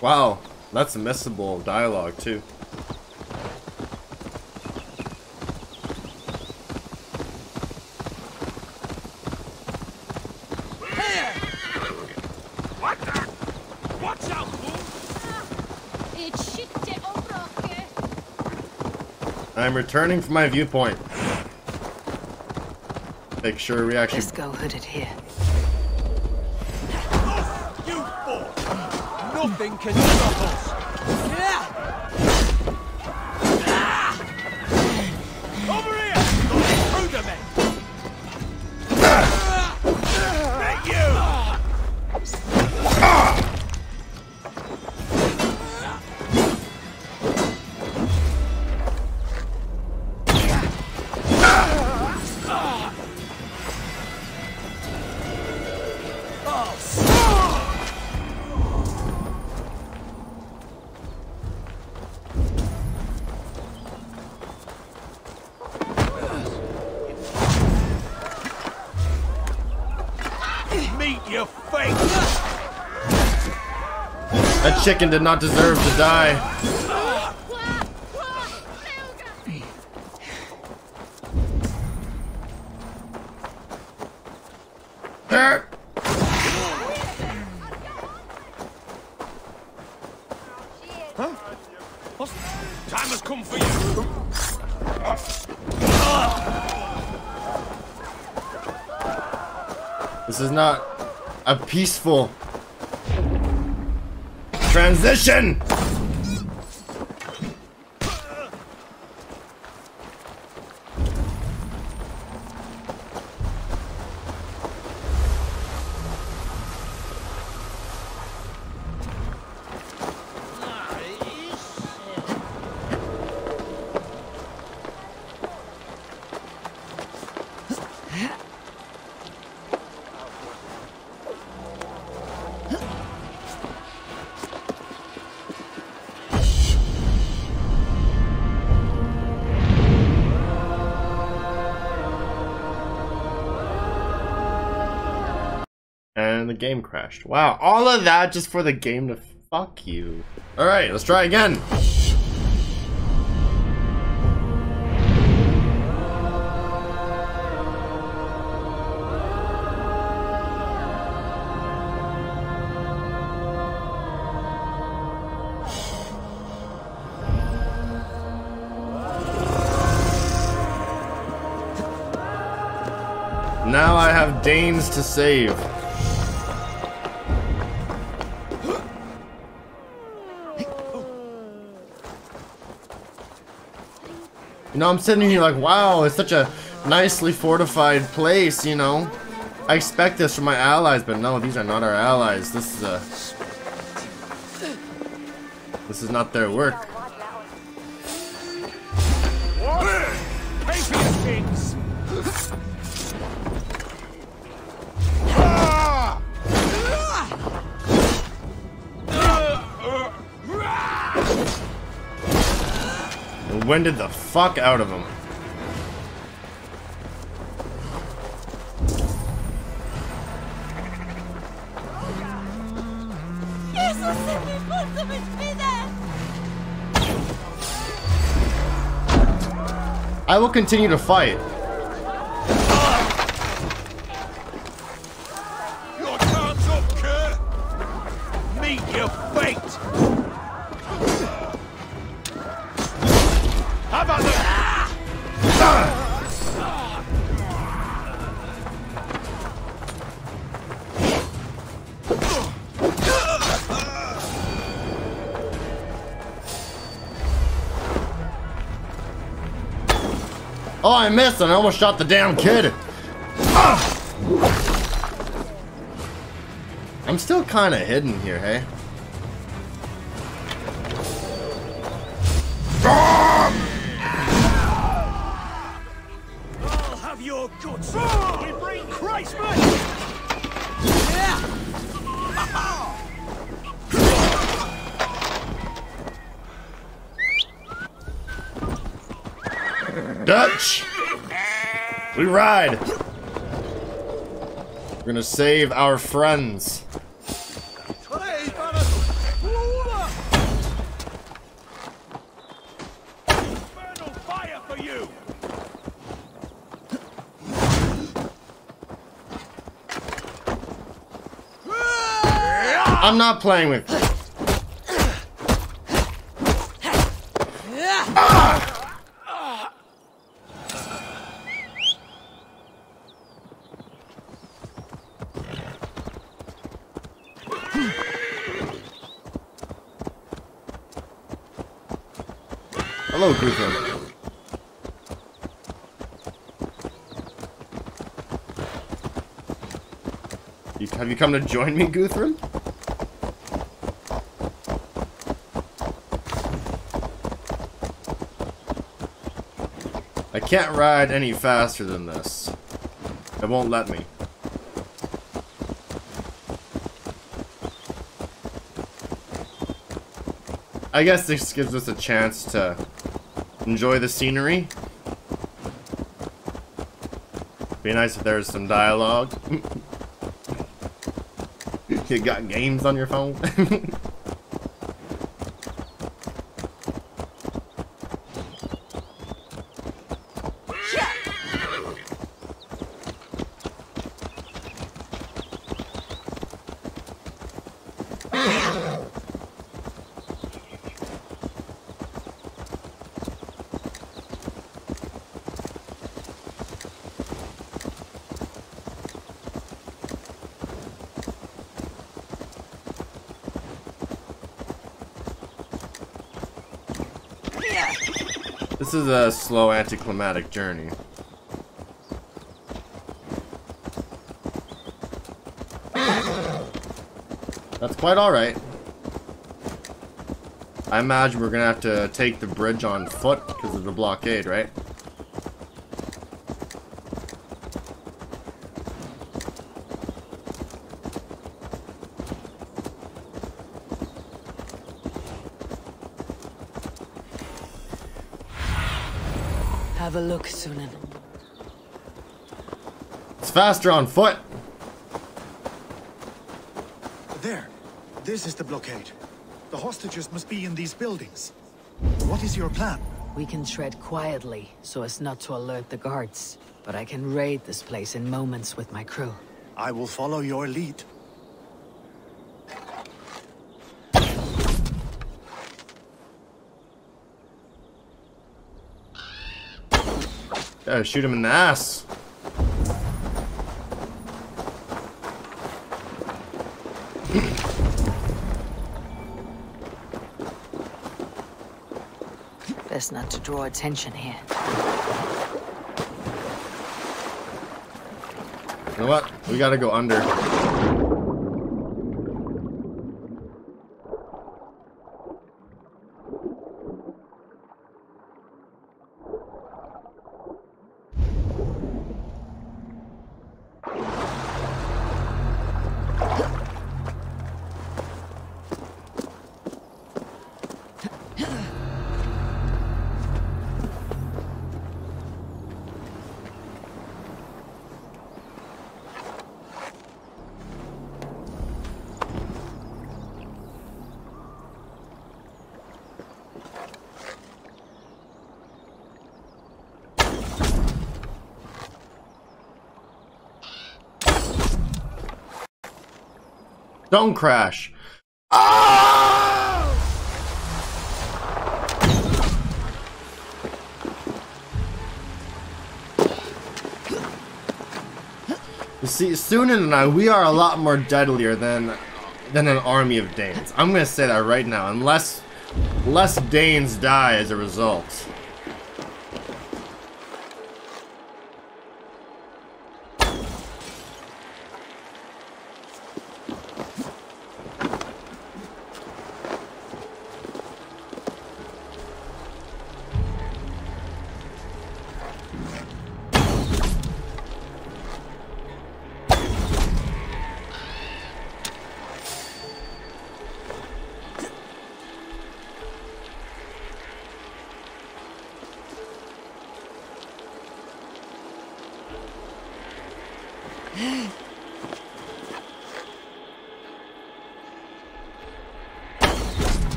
Wow, that's a missable dialogue too. I'm returning from my viewpoint. Make sure we actually. Let's go hooded here. You fool! Nothing can stop us. Over here! Through the men! Get you! Meet your fate! That chicken did not deserve to die. Huh? What? Time has come for you! This is not a peaceful transition. And the game crashed. Wow, all of that just for the game to fuck you. Alright, let's try again. Now I have Danes to save. You know, I'm sitting here like, wow, it's such a nicely fortified place, you know. I expect this from my allies, but no, these are not our allies. This is not their work. Pay for your sins! Winded the fuck out of him. I will continue to fight. Your time's up, Kurt! Meet your fate! How about that? Oh, I missed and I almost shot the damn kid. I'm still kind of hidden here, hey? I'll have your guts. We bring Christmas! Dutch! We ride! We're gonna save our friends. I'm not playing with you. Hello, Guthrum. Have you come to join me, Guthrum? I can't ride any faster than this. It won't let me. I guess this gives us a chance to enjoy the scenery. Be nice if there's some dialogue. You got games on your phone? This is a slow anticlimactic journey. That's quite alright. I imagine we're gonna have to take the bridge on foot because of the blockade, right? Have a look, Sunan. It's faster on foot. There. This is the blockade. The hostages must be in these buildings. What is your plan? We can tread quietly, so as not to alert the guards. But I can raid this place in moments with my crew. I will follow your lead. Gotta shoot him in the ass. Best not to draw attention here. You know what? We gotta go under. Don't crash. Ah! You see, Sunan and I, we are a lot more deadlier than an army of Danes. I'm gonna say that right now, unless less Danes die as a result.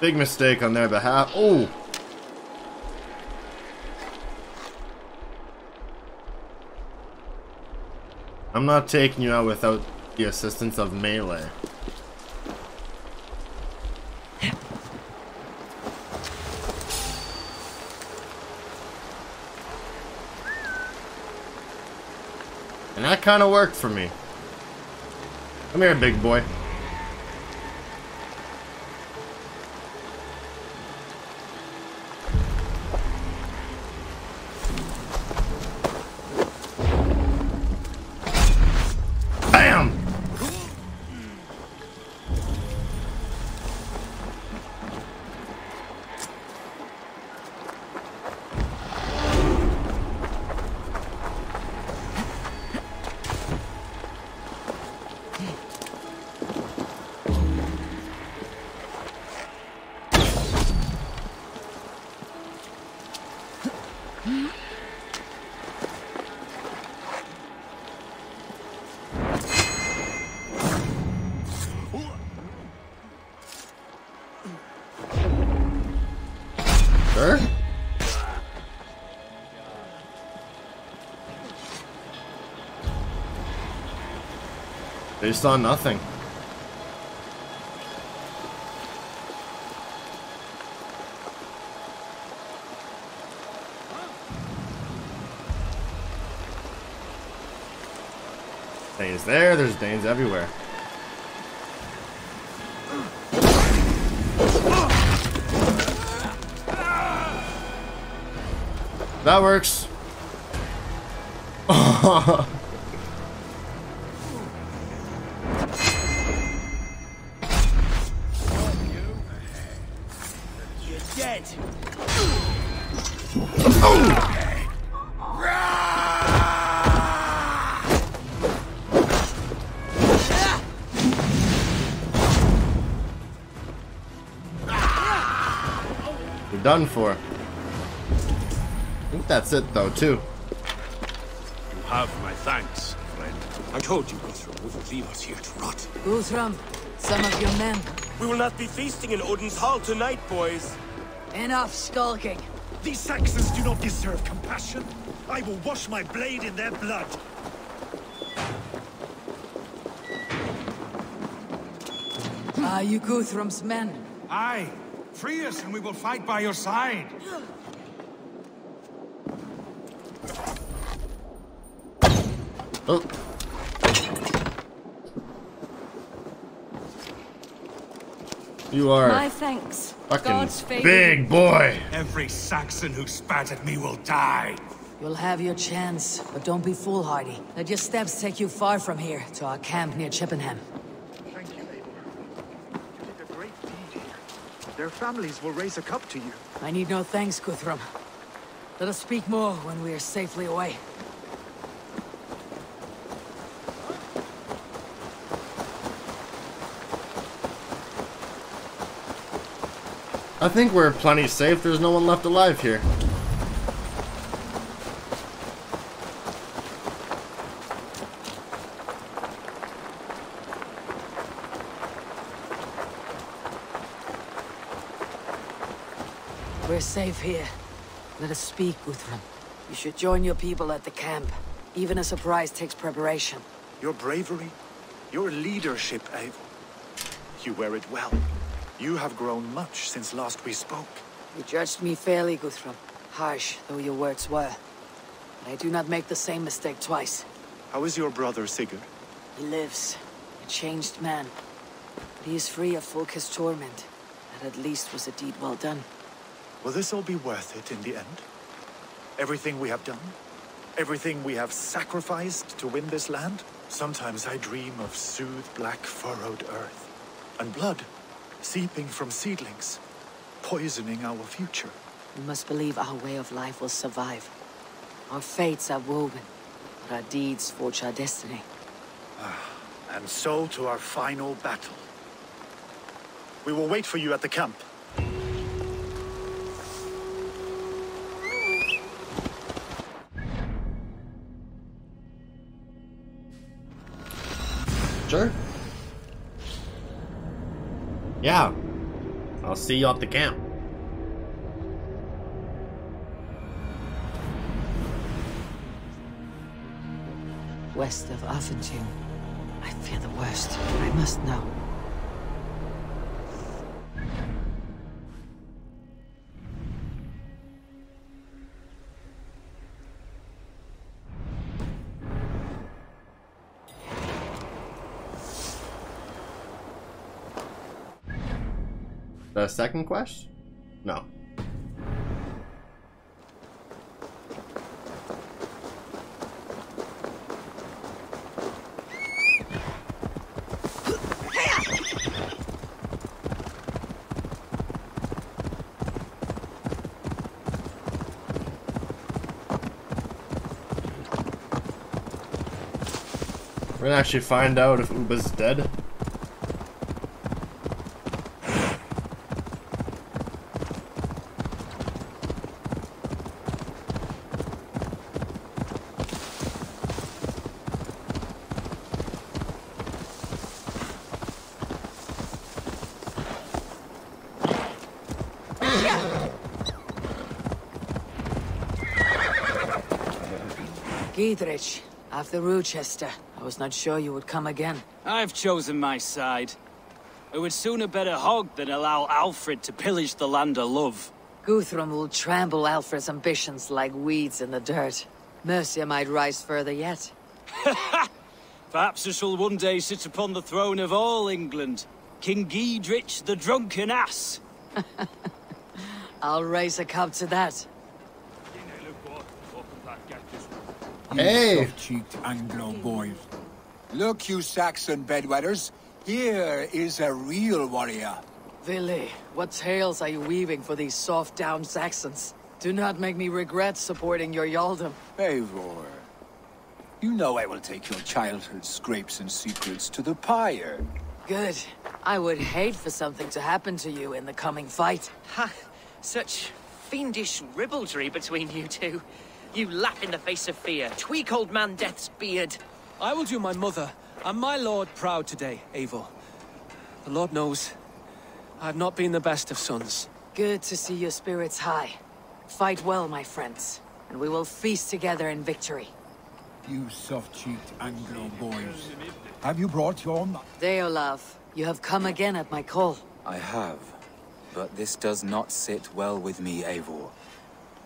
Big mistake on their behalf. Oh! I'm not taking you out without the assistance of melee. And that kind of worked for me. Come here, big boy. Bam! Sure? They saw nothing. Dane's there, there's Danes everywhere. That works. You're dead. You're done for. I think that's it though, too. You have my thanks, friend. I told you Guthrum wouldn't leave us here to rot. Guthrum, some of your men. We will not be feasting in Odin's hall tonight, boys. Enough skulking. These Saxons do not deserve compassion. I will wash my blade in their blood. Are you Guthrum's men? Aye. Free us and we will fight by your side. Oh. You are My thanks. fucking God's favor. big boy. Every Saxon who spat at me will die. You'll have your chance, but don't be foolhardy. Let your steps take you far from here, to our camp near Chippenham. Thank you, Eivor. You did a great deed here. Their families will raise a cup to you. I need no thanks, Guthrum. Let us speak more when we are safely away. I think we're plenty safe. There's no one left alive here. We're safe here. Let us speak, Guthrum. You should join your people at the camp. Even a surprise takes preparation. Your bravery, your leadership, Eivor. You wear it well. You have grown much since last we spoke. You judged me fairly, Guthrum. Harsh though your words were. But I do not make the same mistake twice. How is your brother, Sigurd? He lives, a changed man. But he is free of Fulke's torment. That at least was a deed well done. Will this all be worth it in the end? Everything we have done? Everything we have sacrificed to win this land? Sometimes I dream of soothed black furrowed earth. And blood seeping from seedlings, poisoning our future. We must believe our way of life will survive. Our fates are woven, but our deeds forge our destiny. And so to our final battle. We will wait for you at the camp. Sure. Yeah. I'll see you at the camp. West of Affentum. I fear the worst. I must know. The second quest? No. We're gonna actually find out if Uba's dead. Giedrich, after Rochester. I was not sure you would come again. I've chosen my side. I would sooner bet a hog than allow Alfred to pillage the land of love. Guthrum will trample Alfred's ambitions like weeds in the dirt. Mercia might rise further yet. Perhaps I shall one day sit upon the throne of all England. King Giedrich the drunken ass. I'll raise a cup to that. Hey! Soft-cheeked Anglo boys. Look, you Saxon bedwetters. Here is a real warrior. Willi, what tales are you weaving for these soft-down Saxons? Do not make me regret supporting your Yaldom. Eivor. You know I will take your childhood scrapes and secrets to the pyre. Good. I would hate for something to happen to you in the coming fight. Ha! Such fiendish ribaldry between you two. You laugh in the face of fear, tweak old man Death's beard. I will do my mother and my lord proud today, Eivor. The Lord knows, I have not been the best of sons. Good to see your spirits high. Fight well, my friends, and we will feast together in victory. You soft-cheeked Anglo boys. Have you brought your Deolav, you have come again at my call. I have, but this does not sit well with me, Eivor.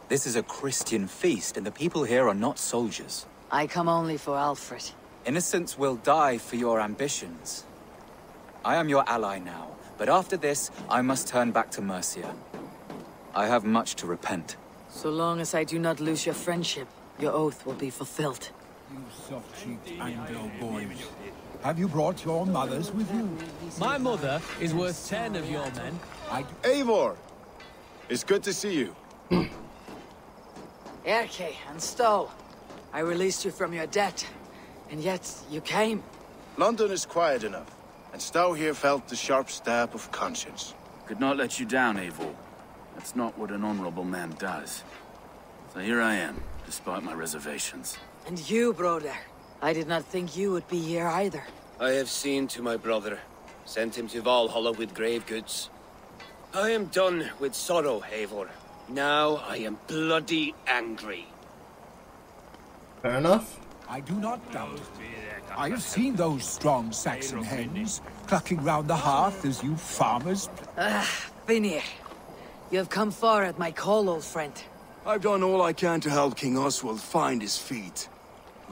This is a Christian feast, and the people here are not soldiers. I come only for Alfred. Innocents will die for your ambitions. I am your ally now, but after this, I must turn back to Mercia. I have much to repent. So long as I do not lose your friendship, your oath will be fulfilled. You soft-cheeked Anglo boys. Have you brought your mothers with you? My mother is worth 10 of your men. Eivor! It's good to see you. Erke and Stowe, I released you from your debt, and yet you came. London is quiet enough, and Stowe here felt the sharp stab of conscience. Could not let you down, Eivor. That's not what an honorable man does. So here I am, despite my reservations. And you, brother. I did not think you would be here either. I have seen to my brother, sent him to Valhalla with grave goods. I am done with sorrow, Eivor. Now I am bloody angry. Fair enough. I do not doubt it. I have seen those strong Saxon hens clucking round the hearth as you farmers... Vinir, you have come far at my call, old friend. I've done all I can to help King Oswald find his feet.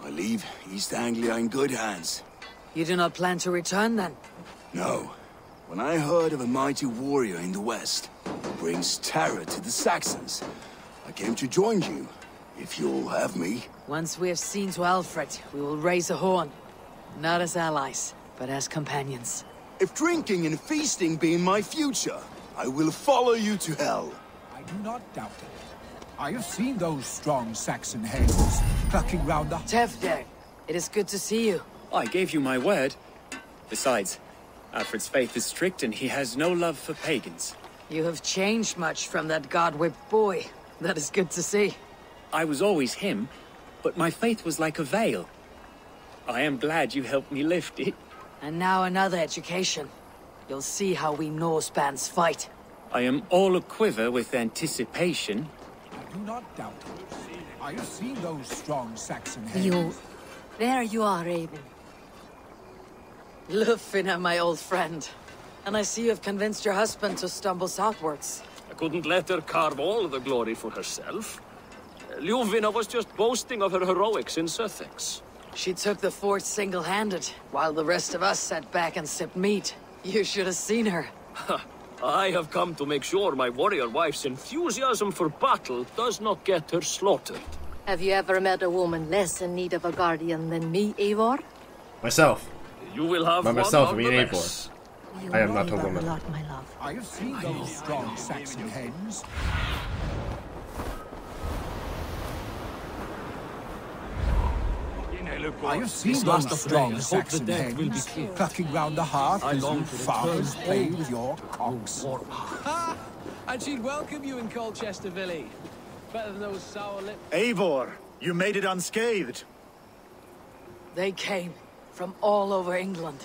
I leave East Anglia in good hands. You do not plan to return, then? No. When I heard of a mighty warrior in the west who brings terror to the Saxons, I came to join you, if you'll have me. Once we have seen to Alfred, we will raise a horn. Not as allies, but as companions. If drinking and feasting be in my future, I will follow you to hell. I do not doubt it. I have seen those strong Saxon hens clucking round the... Tevder, it is good to see you. I gave you my word. Besides, Alfred's faith is strict and he has no love for pagans. You have changed much from that god-whipped boy. That is good to see. I was always him, but my faith was like a veil. I am glad you helped me lift it. And now another education. You'll see how we Norse bands fight. I am all a-quiver with anticipation. I do not doubt it. I have seen those strong Saxon hens. There you are, Raven. Lufina, my old friend. And I see you have convinced your husband to stumble southwards. I couldn't let her carve all the glory for herself. Ljuvina was just boasting of her heroics in Sussex. She took the fort single-handed, while the rest of us sat back and sipped meat. You should have seen her. I have come to make sure my warrior wife's enthusiasm for battle does not get her slaughtered. Have you ever met a woman less in need of a guardian than me, Eivor? Myself. You will have By one myself, I of mean the Eivor. best. I am not a woman. I have seen those strong Saxon hens. I have seen those strong Saxon hens clucking round the hearth as you farmers play with your cocks. And she'd welcome you in Colchester, Billy. Better than those sour lips. Eivor, you made it unscathed. They came from all over England.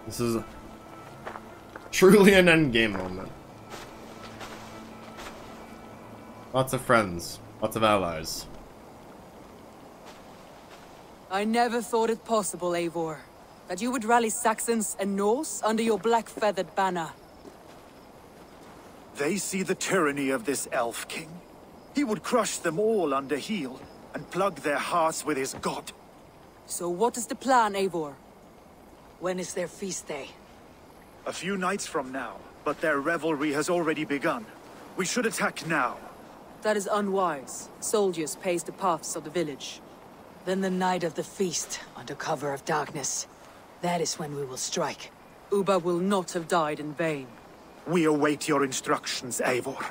This is truly an endgame moment. Lots of friends, lots of allies. I never thought it possible, Eivor, that you would rally Saxons and Norse under your black-feathered banner. They see the tyranny of this elf king. He would crush them all under heel and plug their hearts with his god. So what is the plan, Eivor? When is their feast day? A few nights from now, but their revelry has already begun. We should attack now. That is unwise. Soldiers pace the paths of the village. Then the night of the feast, under cover of darkness. That is when we will strike. Ubba will not have died in vain. We await your instructions, Eivor.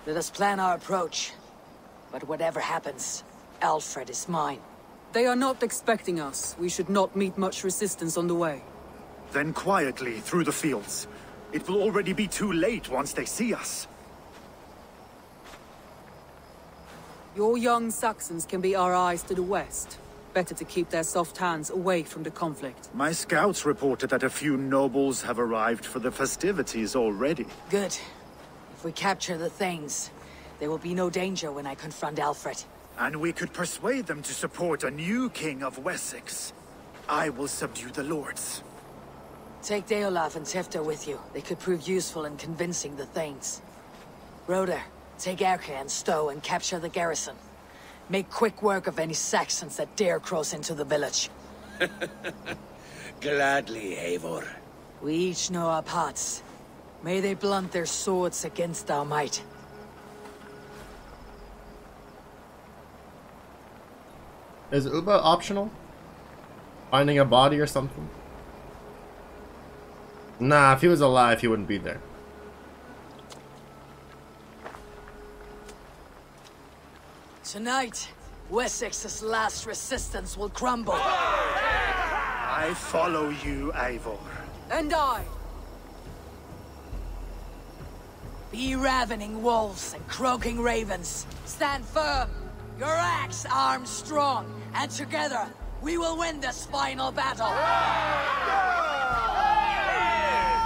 Let us plan our approach. But whatever happens, Alfred is mine. They are not expecting us. We should not meet much resistance on the way. Then quietly through the fields. It will already be too late once they see us. Your young Saxons can be our eyes to the west. Better to keep their soft hands away from the conflict. My scouts reported that a few nobles have arrived for the festivities already. Good. If we capture the Thanes, there will be no danger when I confront Alfred. And we could persuade them to support a new king of Wessex. I will subdue the lords. Take Deolaf and Tifta with you. They could prove useful in convincing the Thanes. Roder, take Erke and Stowe and capture the garrison. Make quick work of any Saxons that dare cross into the village. Gladly, Eivor. We each know our parts. May they blunt their swords against our might. Is Ubba optional? Finding a body or something? Nah, if he was alive, he wouldn't be there. Tonight, Wessex's last resistance will crumble. I follow you, Eivor. And I. Be ravening wolves and croaking ravens. Stand firm. Your axe arms strong, and together we will win this final battle.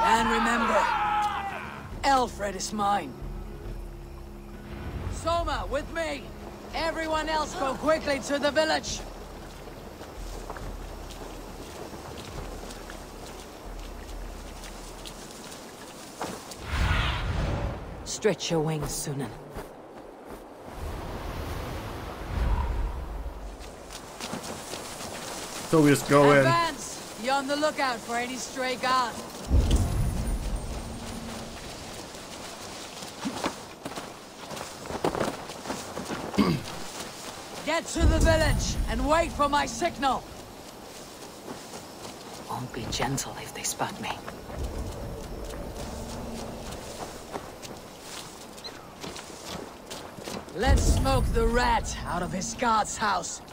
And remember, Alfred is mine. Soma, with me. Everyone else go quickly to the village. Stretch your wings, Sunan. So we just go in. Advance! Be on the lookout for any stray guards. Get to the village and wait for my signal. Won't be gentle if they spot me. Let's smoke the rat out of his guard's house.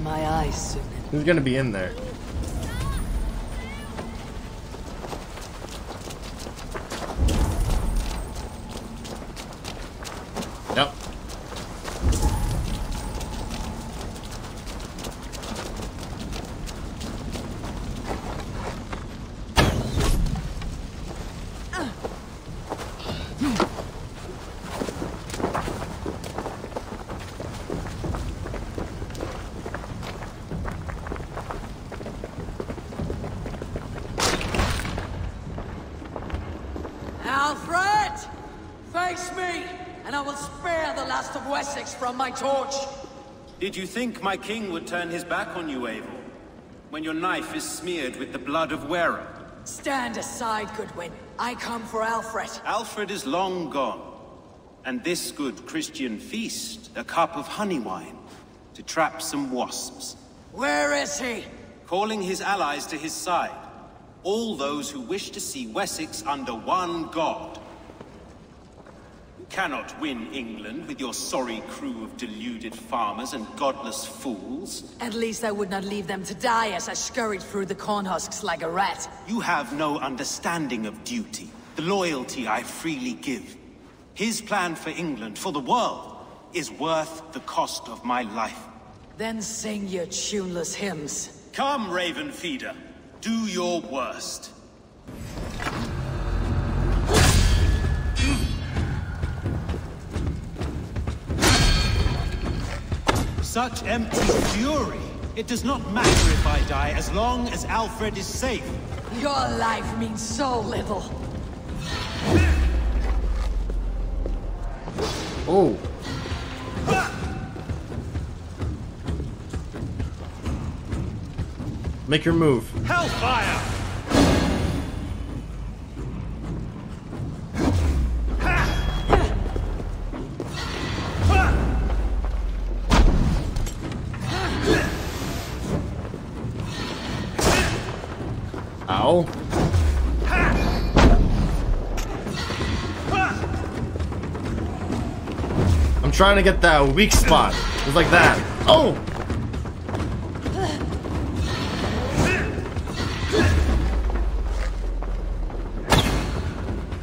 my eyes soon. Who's gonna be in there? Yep. Alfred! Face me, and I will spare the last of Wessex from my torch. Did you think my king would turn his back on you, Eivor? When your knife is smeared with the blood of Wera? Stand aside, Goodwin. I come for Alfred. Alfred is long gone. And this good Christian feast, a cup of honey wine, to trap some wasps. Where is he? Calling his allies to his side. All those who wish to see Wessex under one god. You cannot win England with your sorry crew of deluded farmers and godless fools. At least I would not leave them to die as I scurried through the corn husks like a rat. You have no understanding of duty, the loyalty I freely give. His plan for England, for the world, is worth the cost of my life. Then sing your tuneless hymns. Come, Raven Feeder. Do your worst. Such empty fury. It does not matter if I die, as long as Alfred is safe. Your life means so little. Oh. Make your move. Hellfire! Ow. I'm trying to get that weak spot. Just like that. Oh!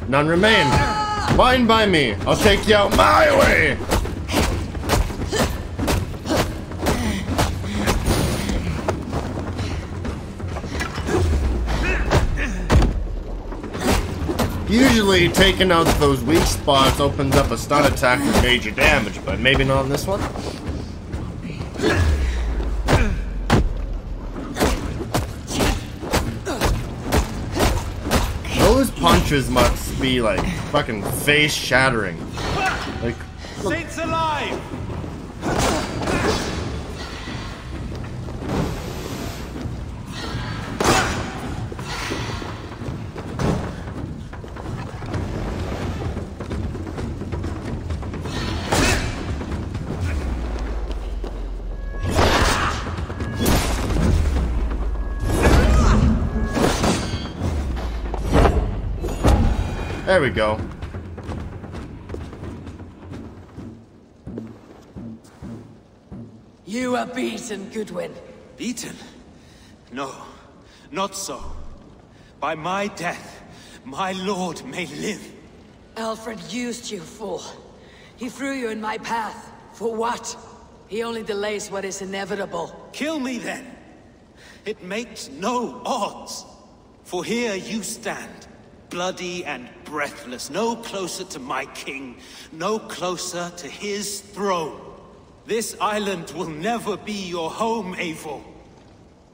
None remain. Fine by me. I'll take you out my way. Usually taking out those weak spots opens up a stun attack for major damage, but maybe not on this one. Those punches must be like fucking face shattering. Like, look. Saints alive! There we go. You are beaten, Goodwin. Beaten? No, not so. By my death, my lord may live. Alfred used you, fool. He threw you in my path. For what? He only delays what is inevitable. Kill me then. It makes no odds. For here you stand, bloody and breathless, no closer to my king, no closer to his throne. This island will never be your home, Eivor.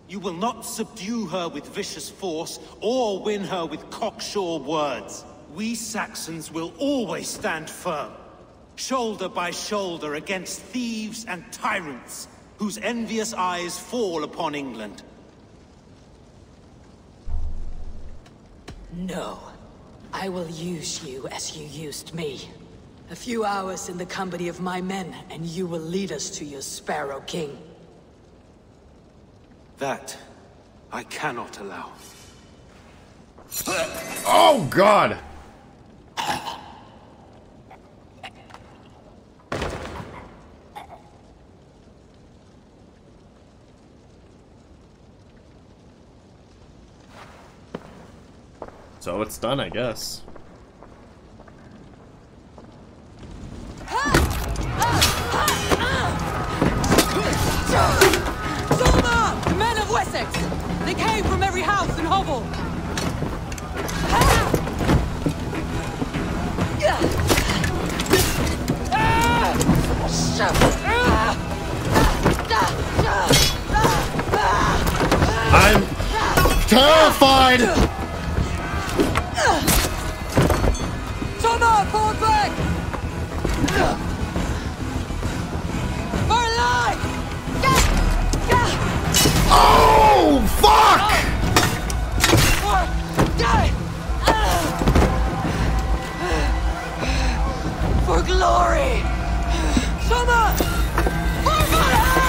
You will not subdue her with vicious force, or win her with cocksure words. We Saxons will always stand firm, shoulder by shoulder against thieves and tyrants, whose envious eyes fall upon England. No. I will use you as you used me. A few hours in the company of my men, and you will lead us to your Sparrow King. That I cannot allow. Oh, God! So it's done, I guess. Solma! The men of Wessex! They came from every house and hovel! I'm terrified! Solma! Forward flank! For life! Oh, fuck! For glory! Solma! For Valhalla!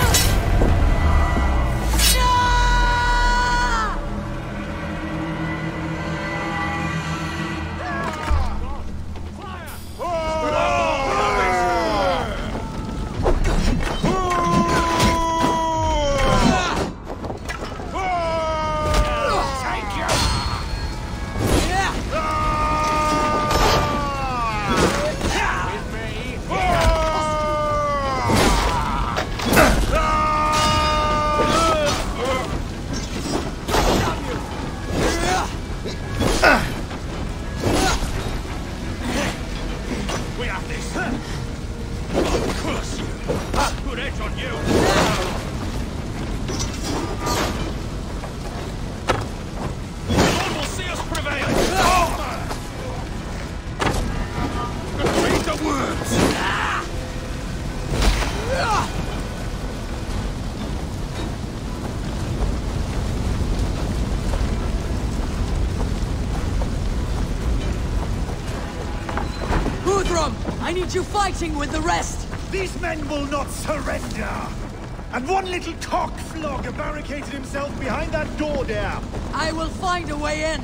I need you fighting with the rest! These men will not surrender! And one little cock flogger barricaded himself behind that door there! I will find a way in!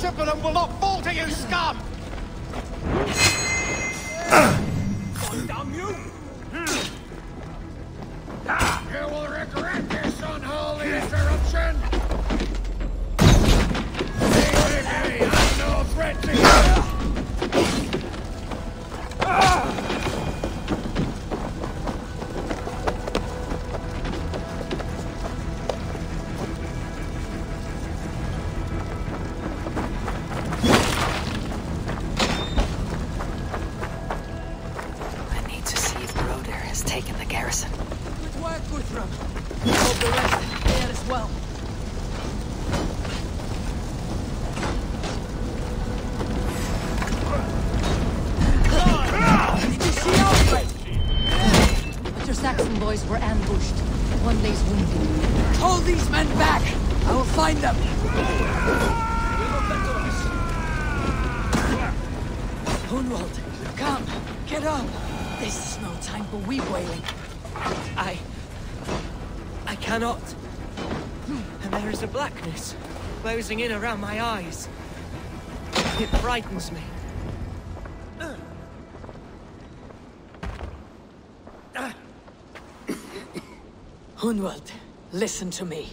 Chippenham will not fall to you, scum! Damn you! You will regret this unholy interruption! Stay with me! I'm no threat to you! Taken the garrison. Good work, Guthrum. Hope the rest there as well. Did you see our fight? But your Saxon boys were ambushed. One lays wounded. Hold these men back! I will find them! Hunwald, come! Get up! This is no time for weep wailing. I cannot. And there is a blackness closing in around my eyes. It frightens me. Hunwald, listen to me.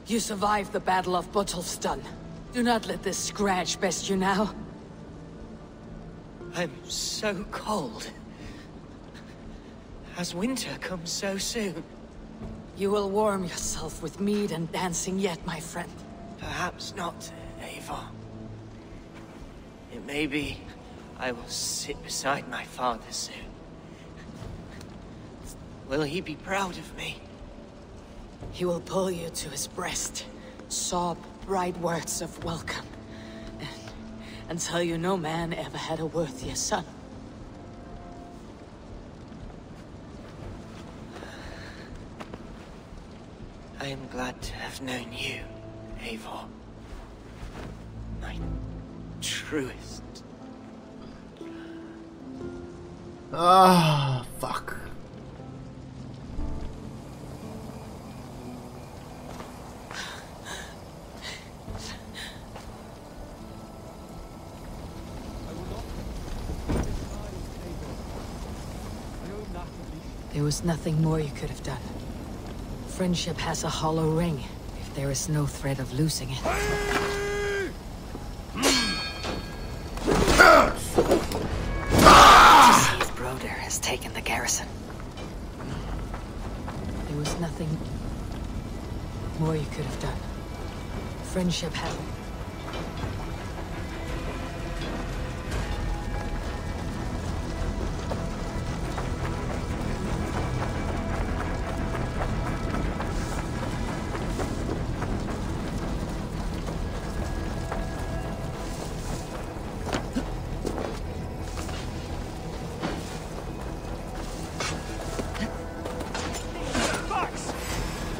You survived the Battle of Botolfston. Do not let this scratch best you now. I'm so cold. Has winter come so soon? You will warm yourself with mead and dancing yet, my friend. Perhaps not, Eivor. It may be I will sit beside my father soon. Will he be proud of me? He will pull you to his breast, sob bright words of welcome, and tell you no man ever had a worthier son. I am glad to have known you, Eivor. My truest. Ah, fuck. There was nothing more you could have done. Friendship has a hollow ring, if there is no threat of losing it. His brother has taken the garrison. There was nothing more you could have done. Friendship had...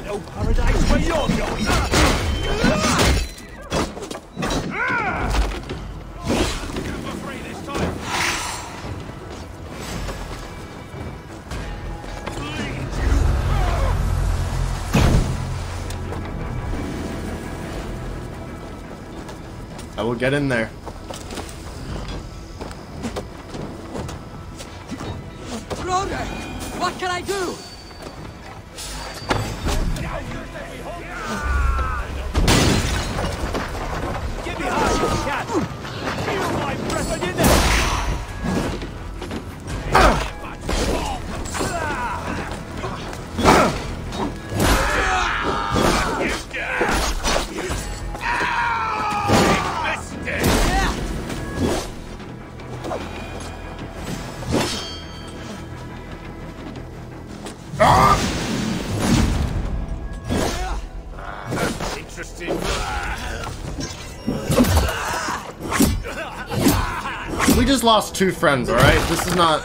No paradise where you're going! I will get in there. Brother, what can I do? Give me half your cat! Feel my breath on your neck! Interesting. We just lost 2 friends, alright? This is not...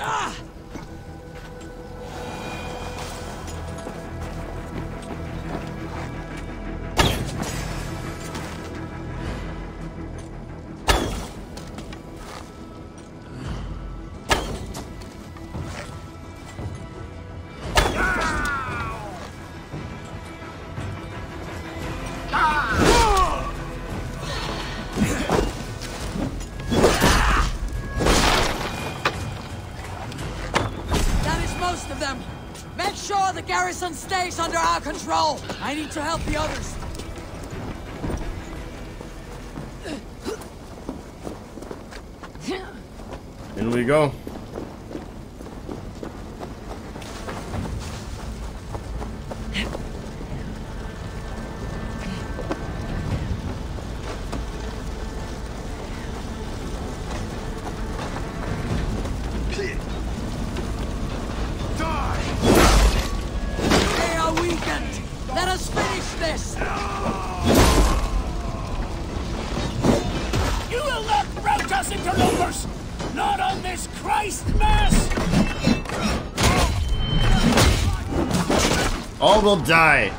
Most of them. Make sure the garrison stays under our control. I need to help the others. In we go. They are weakened. Let us finish this. You will not rout us interlopers! Not on this Christ Mass! All will die.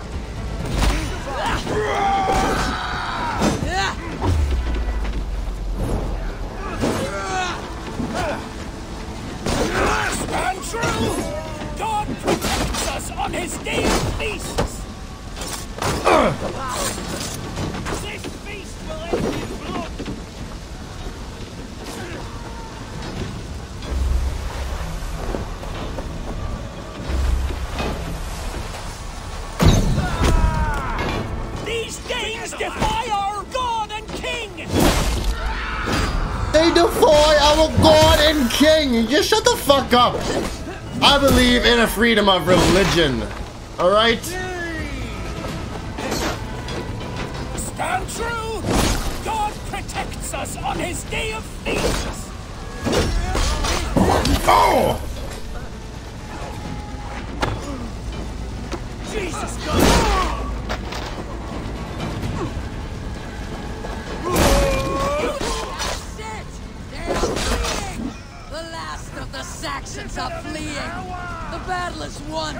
Stand true! God protects us on his day of feasts! This feast will end in blood! These Danes defy our God and King! They defy our God and King! Just shut the fuck up! I believe in a freedom of religion. Alright? Stand true! God protects us on his day of feasts! Oh! Jesus God! The last of the Saxons are fleeing. The battle is won.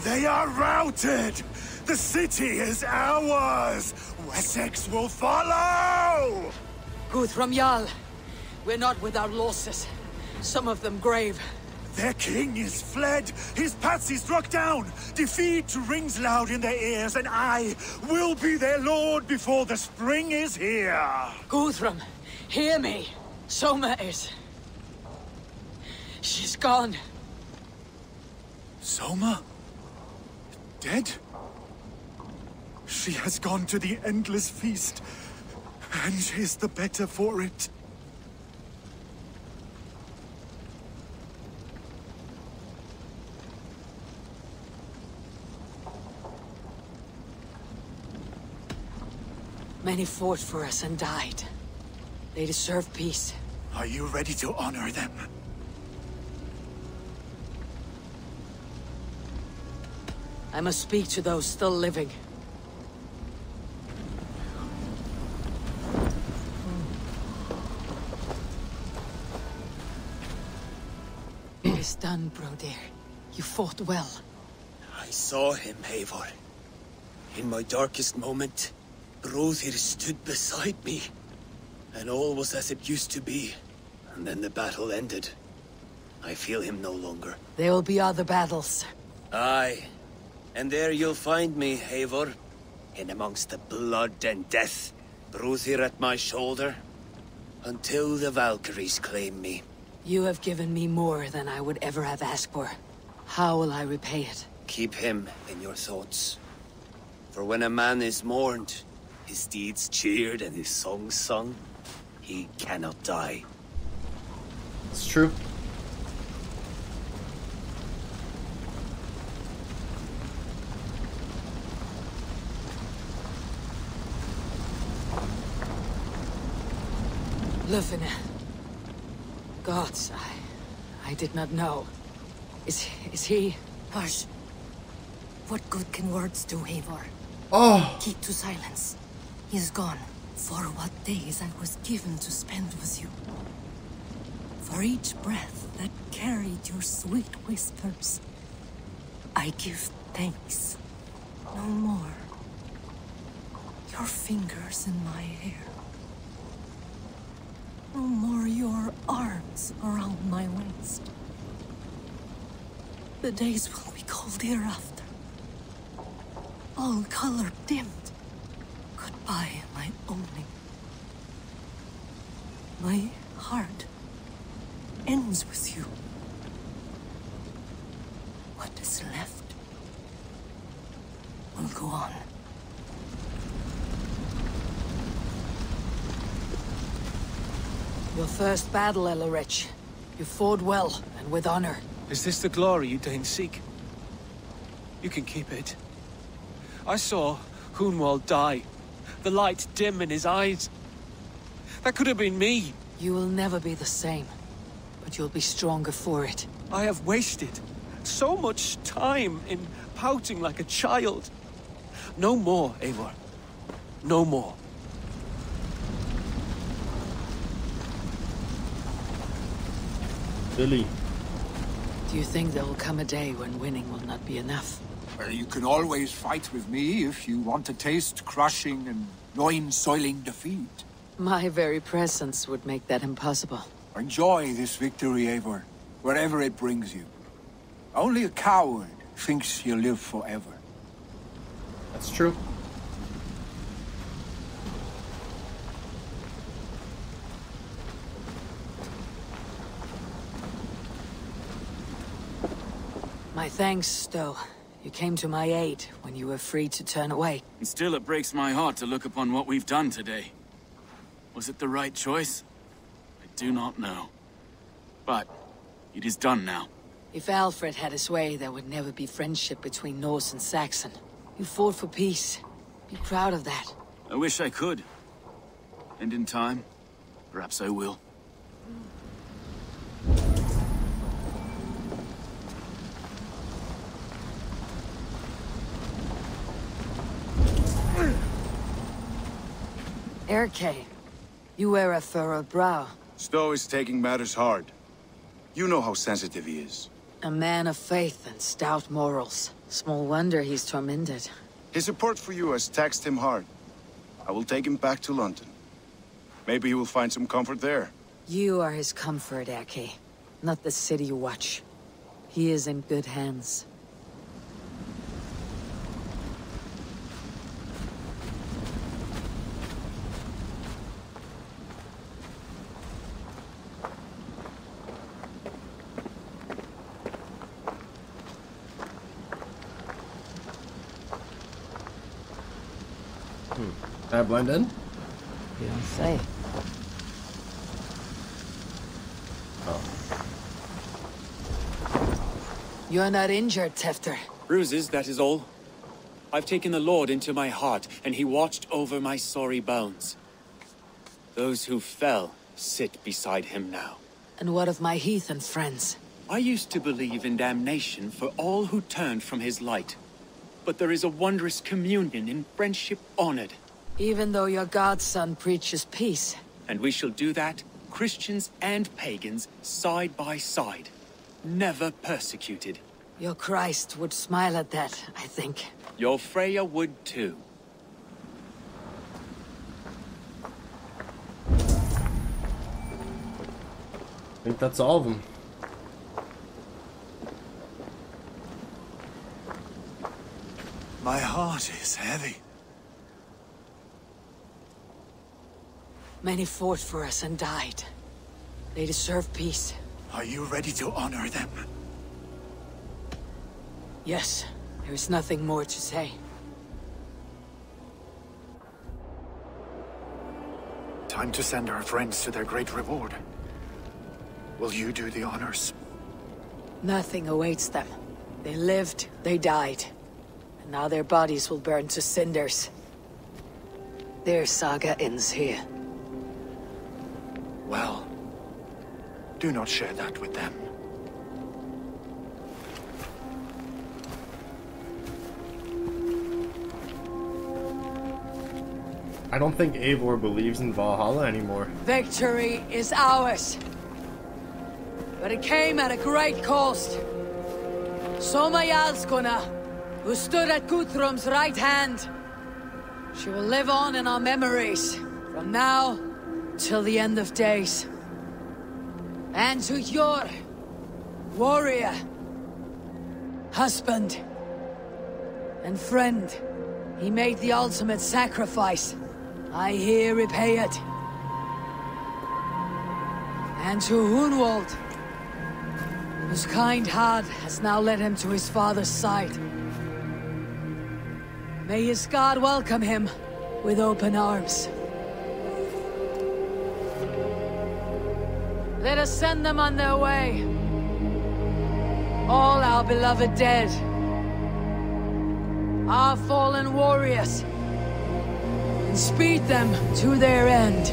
They are routed! The city is ours! Wessex will follow! Guthrum Jarl, we're not without losses. Some of them grave. Their king is fled! His patsy struck down! Defeat rings loud in their ears, and I will be their lord before the spring is here! Guthrum, hear me! Soma is... she's gone. Soma? Dead? She has gone to the endless feast, and is the better for it. Many fought for us and died. They deserve peace. Are you ready to honor them? I must speak to those still living. It is done, Brodir. You fought well. I saw him, Eivor. In my darkest moment, Brodir stood beside me. And all was as it used to be. And then the battle ended. I feel him no longer. There will be other battles. Aye. And there you'll find me, Eivor. In amongst the blood and death. Brodir at my shoulder. Until the Valkyries claim me. You have given me more than I would ever have asked for. How will I repay it? Keep him in your thoughts. For when a man is mourned, his deeds cheered and his songs sung, he cannot die. It's true. Lufina. Gods, I did not know. Is he... Hush. What good can words do, Eivor? Oh! Keep to silence. He is gone. For what days I was given to spend with you. For each breath that carried your sweet whispers. I give thanks. No more. Your fingers in my hair. No more your arms around my waist. The days will be cold hereafter. All color dimmed. Goodbye, my only. My heart ends with you. What is left will go on. Your first battle, Elorich. You fought well, and with honor. Is this the glory you deign seek? You can keep it. I saw Hunwald die. The light dim in his eyes. That could have been me. You will never be the same. But you'll be stronger for it. I have wasted so much time in pouting like a child. No more, Eivor. No more. Billy. Do you think there will come a day when winning will not be enough? Well, you can always fight with me if you want to taste crushing and loin-soiling defeat. My very presence would make that impossible. Enjoy this victory, Eivor, wherever it brings you. Only a coward thinks he'll live forever. That's true. My thanks, Stowe. You came to my aid when you were free to turn away. And still it breaks my heart to look upon what we've done today. Was it the right choice? I do not know. But it is done now. If Alfred had his way, there would never be friendship between Norse and Saxon. You fought for peace. Be proud of that. I wish I could. And in time, perhaps I will. Erke, you wear a furrowed brow. Stowe is taking matters hard. You know how sensitive he is. A man of faith and stout morals. Small wonder he's tormented. His support for you has taxed him hard. I will take him back to London. Maybe he will find some comfort there. You are his comfort, Ake. Not the city you watch. He is in good hands. Can I blend in? You don't say. Oh. You're not injured, Tefter. Bruises, that is all. I've taken the Lord into my heart, and he watched over my sorry bones. Those who fell sit beside him now. And what of my heathen friends? I used to believe in damnation for all who turned from his light. But there is a wondrous communion in friendship honored. Even though your godson preaches peace. And we shall do that, Christians and pagans, side by side. Never persecuted. Your Christ would smile at that, I think. Your Freya would too. I think that's all of them. My heart is heavy. Many fought for us and died. They deserve peace. Are you ready to honor them? Yes, there is nothing more to say. Time to send our friends to their great reward. Will you do the honors? Nothing awaits them. They lived, they died. And now their bodies will burn to cinders. Their saga ends here. Well, do not share that with them. I don't think Eivor believes in Valhalla anymore. Victory is ours. But it came at a great cost. Soma Jarlskona, who stood at Guthrum's right hand. She will live on in our memories, from now till the end of days. And to your warrior, husband, and friend, he made the ultimate sacrifice. I here repay it. And to Hunwald, whose kind heart has now led him to his father's side. May his God welcome him with open arms. Let us send them on their way. All our beloved dead. Our fallen warriors. And speed them to their end.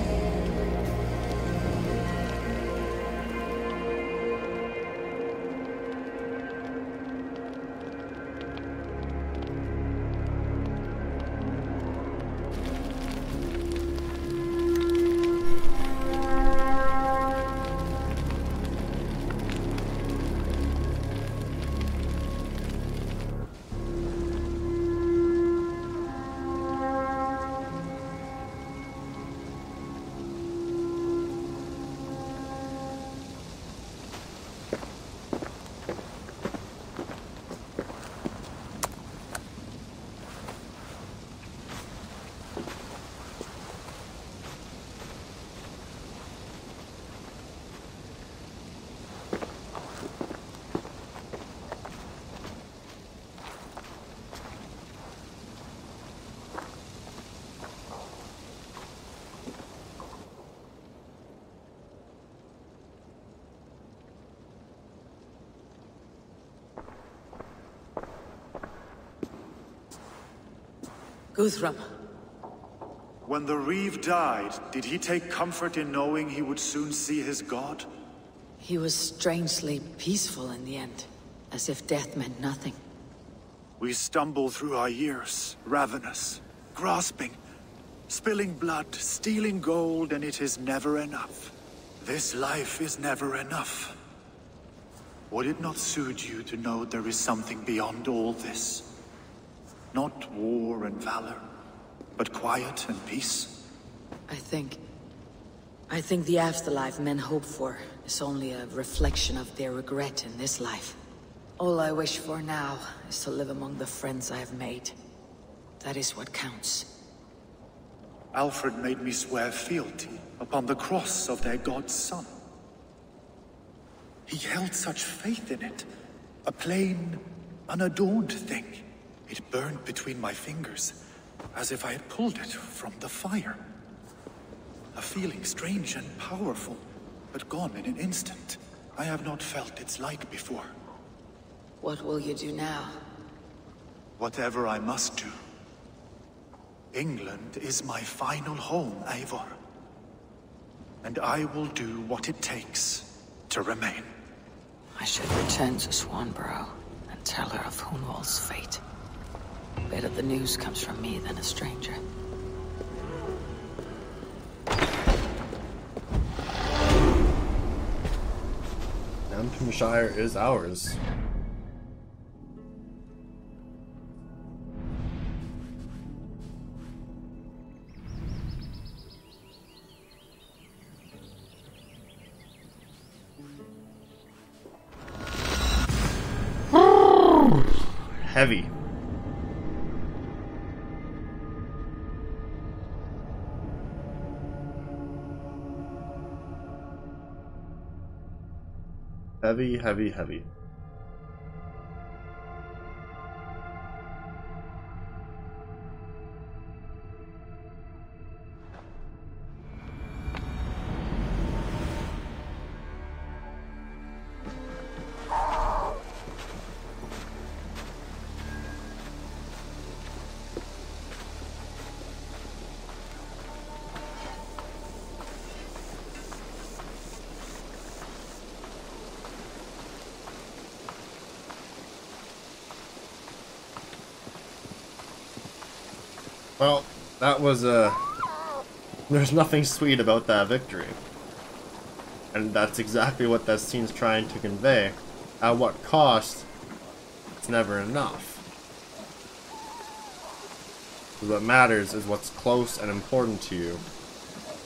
Guthrum. When the Reeve died, did he take comfort in knowing he would soon see his god? He was strangely peaceful in the end, as if death meant nothing. We stumble through our years, ravenous, grasping, spilling blood, stealing gold, and it is never enough. This life is never enough. Would it not soothe you to know there is something beyond all this? Not war and valor, but quiet and peace? I think the afterlife men hope for is only a reflection of their regret in this life. All I wish for now is to live among the friends I have made. That is what counts. Alfred made me swear fealty upon the cross of their god's son. He held such faith in it. A plain, unadorned thing. It burned between my fingers, as if I had pulled it from the fire. A feeling strange and powerful, but gone in an instant. I have not felt its like before. What will you do now? Whatever I must do. England is my final home, Eivor. And I will do what it takes to remain. I should return to Swanborough and tell her of Hunwald's fate. Better the news comes from me than a stranger. Hamptonshire is ours. Heavy. Heavy, heavy, heavy. Well, that was there's nothing sweet about that victory. And that's exactly what that scene's trying to convey. At what cost, it's never enough. What matters is what's close and important to you.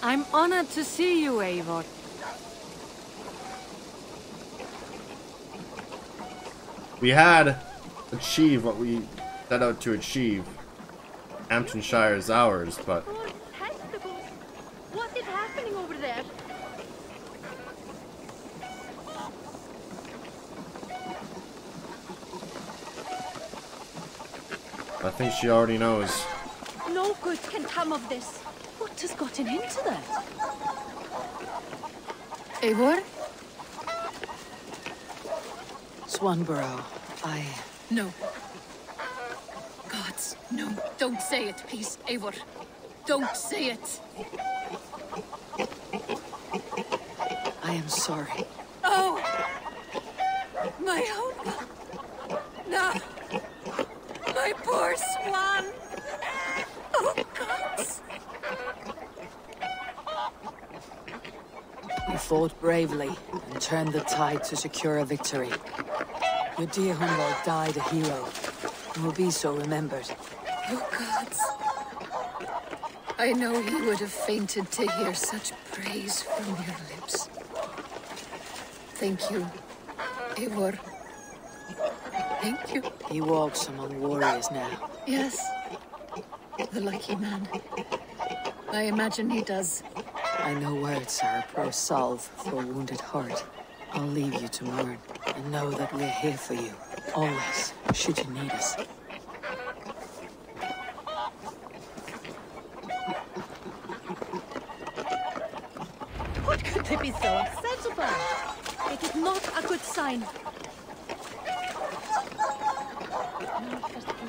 I'm honored to see you, Eivor. We had achieved what we set out to achieve. Hamptonshire is ours, but what is happening over there? I think she already knows. No good can come of this. What has gotten into that? Eivor? Swanborough, No. Gods, no. Don't say it, please, Eivor. Don't say it. I am sorry. Oh! My hope! No! My poor swan! Oh, gods! You fought bravely and turned the tide to secure a victory. Your dear Hunwald died a hero and will be so remembered. Oh, gods. I know he would have fainted to hear such praise from your lips. Thank you, Eivor. Thank you. He walks among warriors now. Yes. The lucky man. I imagine he does. I know words are a poor salve for a wounded heart. I'll leave you to mourn, and know that we're here for you, always, should you need us. What could they be so upset about? It is not a good sign.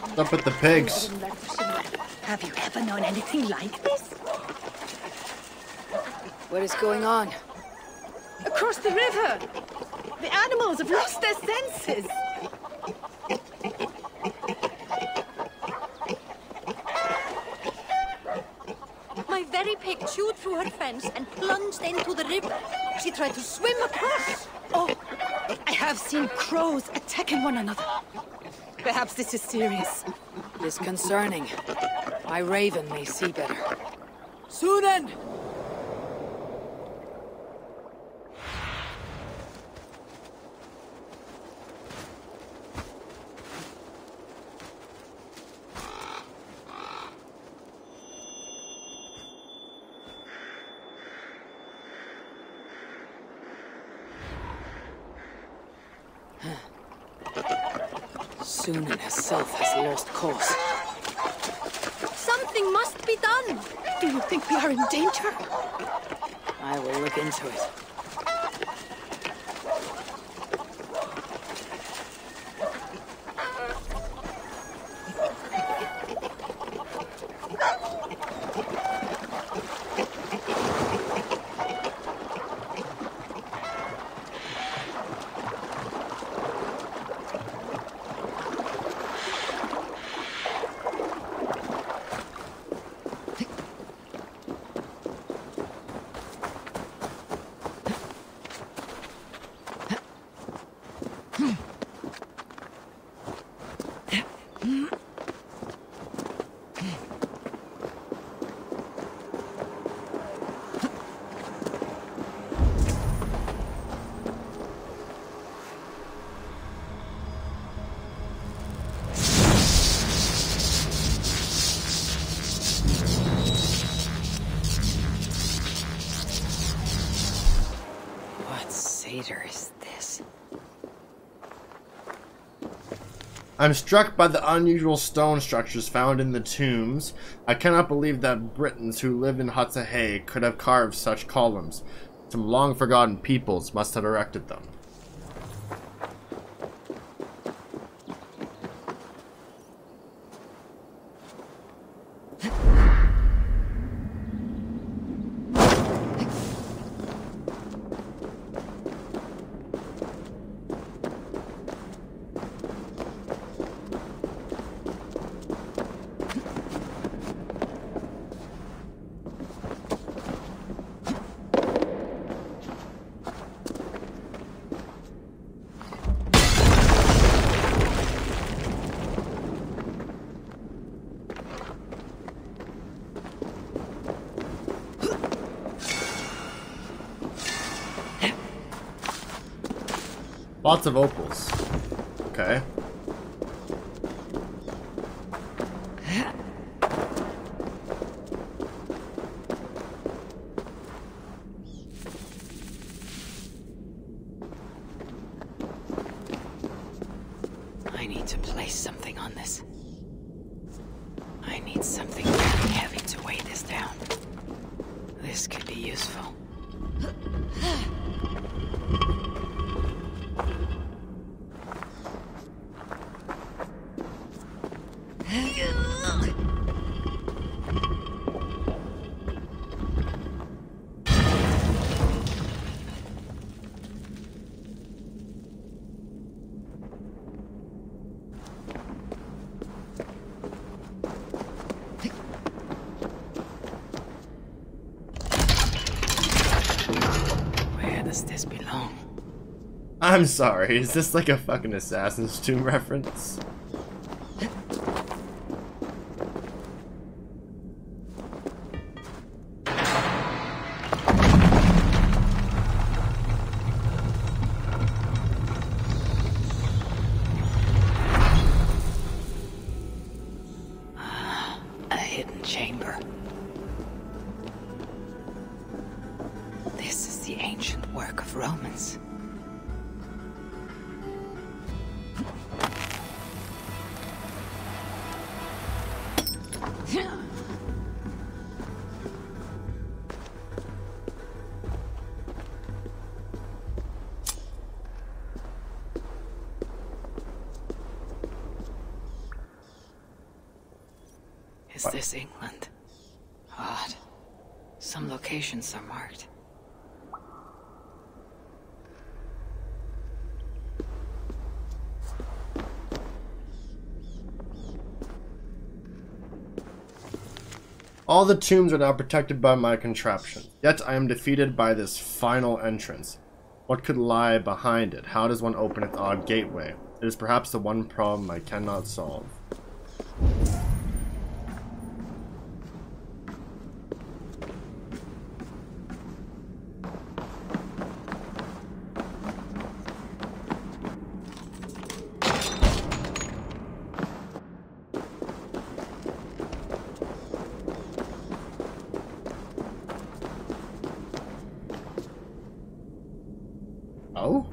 What's up with the pigs? Have you ever known anything like this? What is going on? Across the river! The animals have lost their senses! My very pig chewed through her fence and plunged into the river. She tried to swim across. Oh, I have have seen crows attacking one another. Perhaps this is serious. Disconcerting. My raven may see better. Sunan! Sunan herself has lost course. Something must be done. Do you think we are in danger? I will look into it. Is this? I'm struck by the unusual stone structures found in the tombs. I cannot believe that Britons who live in huts of hay could have carved such columns. Some long-forgotten peoples must have erected them. Lots of opals. Okay. I need to place something on this. I need something really heavy to weigh this down. This could be useful. This belong? I'm sorry, is this like a fucking Assassin's Tomb reference? A hidden chamber. This is the ancient work of Romans. Is this England? Odd. Some locations are marked. All the tombs are now protected by my contraption, yet I am defeated by this final entrance. What could lie behind it? How does one open its odd gateway? It is perhaps the one problem I cannot solve. Oh?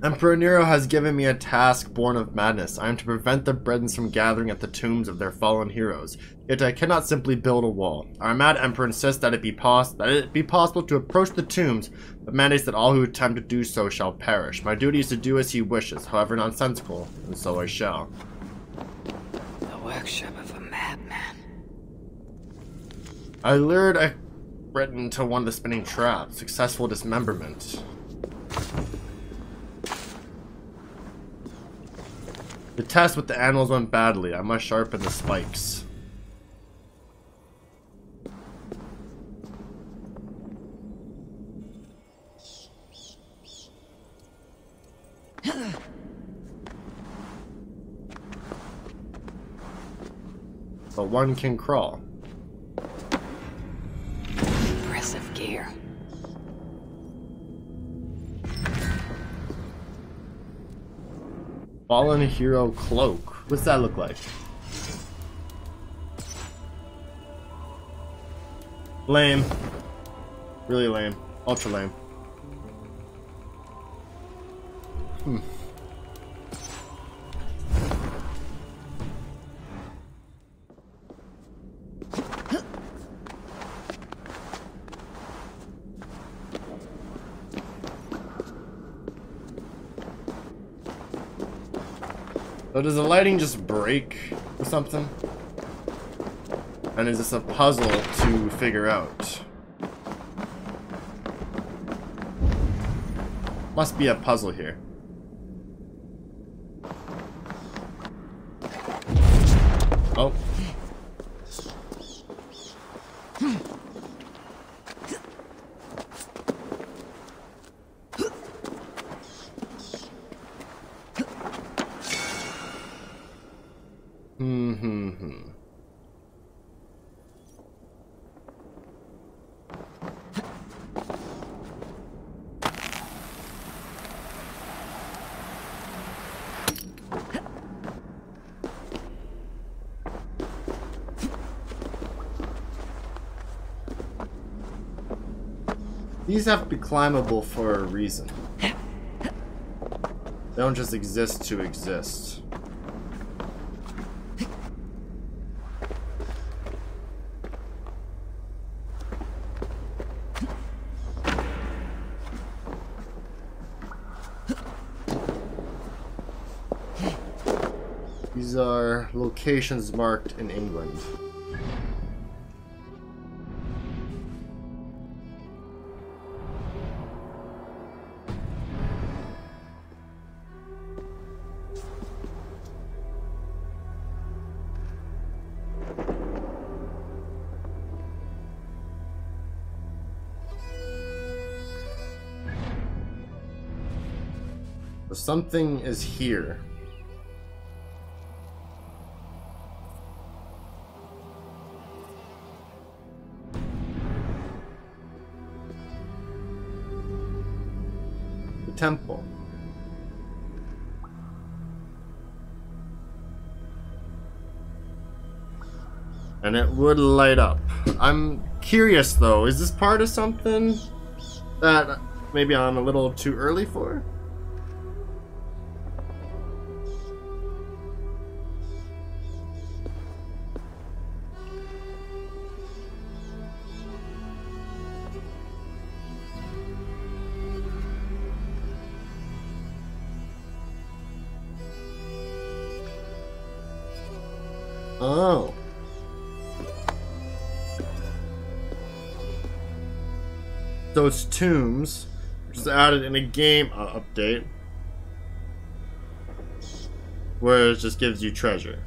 Emperor Nero has given me a task born of madness. I am to prevent the Britons from gathering at the tombs of their fallen heroes. Yet I cannot simply build a wall. Our mad emperor insists that it be possible to approach the tombs, but mandates that all who attempt to do so shall perish. My duty is to do as he wishes, however nonsensical, and so I shall. The workshop of a madman. I lured a Briton to one of the spinning traps. Successful dismemberment. The test with the animals went badly. I must sharpen the spikes. But one can crawl. Impressive gear. Fallen hero cloak. What's that look like? Lame. Really lame. Ultra lame. So does the lighting just break or something? And is this a puzzle to figure out? Must be a puzzle here. Oh. These have to be climbable for a reason. They don't just exist to exist. These are locations marked in England. Something is here. The temple. And it would light up. I'm curious though, is this part of something that maybe I'm a little too early for? Oh. So it's tombs, which is added in a game update, where it just gives you treasure.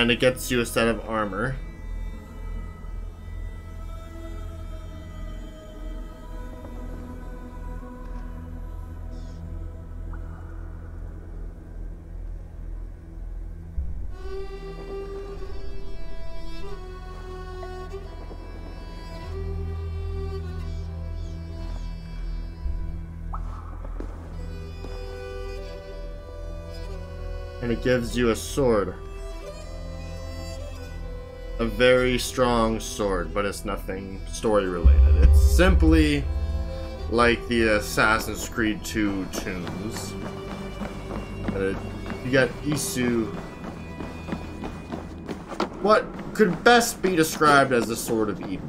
And it gets you a set of armor. And it gives you a sword. A very strong sword, but it's nothing story related. It's simply like the Assassin's Creed 2 tombs. You got Isu. What could best be described as the Sword of Eden.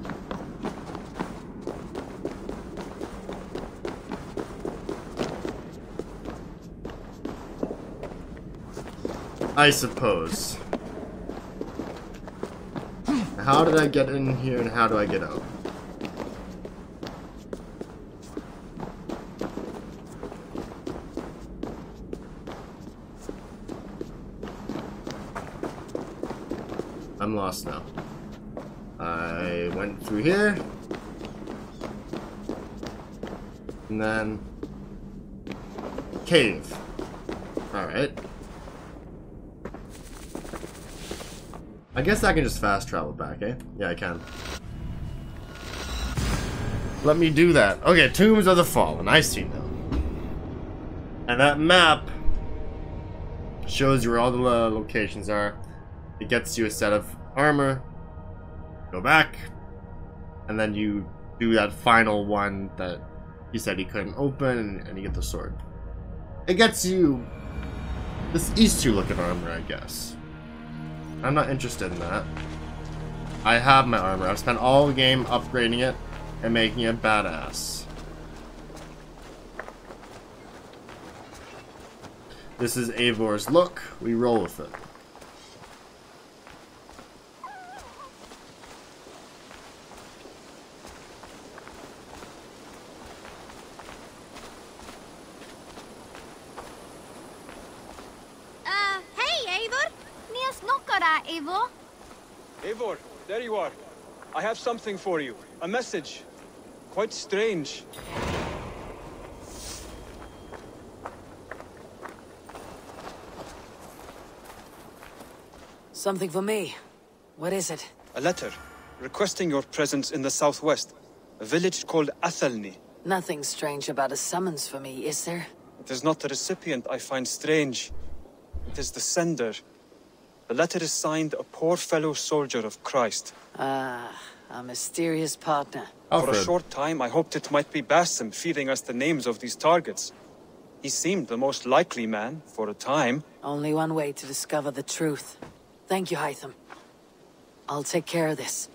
I suppose. How did I get in here and how do I get out? I'm lost now. I went through here. And then cave. Alright. I guess I can just fast travel back, eh? Yeah, I can. Let me do that. Okay, Tombs of the Fallen. I see now. And that map shows you where all the locations are. It gets you a set of armor. Go back. And then you do that final one that he said he couldn't open, and you get the sword. It gets you this Isu looking armor, I guess. I'm not interested in that. I have my armor. I've spent all the game upgrading it and making it badass. This is Eivor's look. We roll with it. Hey, Eivor! Eivor? Eivor, there you are. I have something for you. A message. Quite strange. Something for me. What is it? A letter requesting your presence in the southwest. A village called Athelney. Nothing strange about a summons for me, is there? It is not the recipient I find strange. It is the sender. The letter is signed a poor fellow soldier of Christ. Ah, a mysterious partner. For a short time, I hoped it might be Basim feeding us the names of these targets. He seemed the most likely man, for a time. Only one way to discover the truth. Thank you, Hytham. I'll take care of this.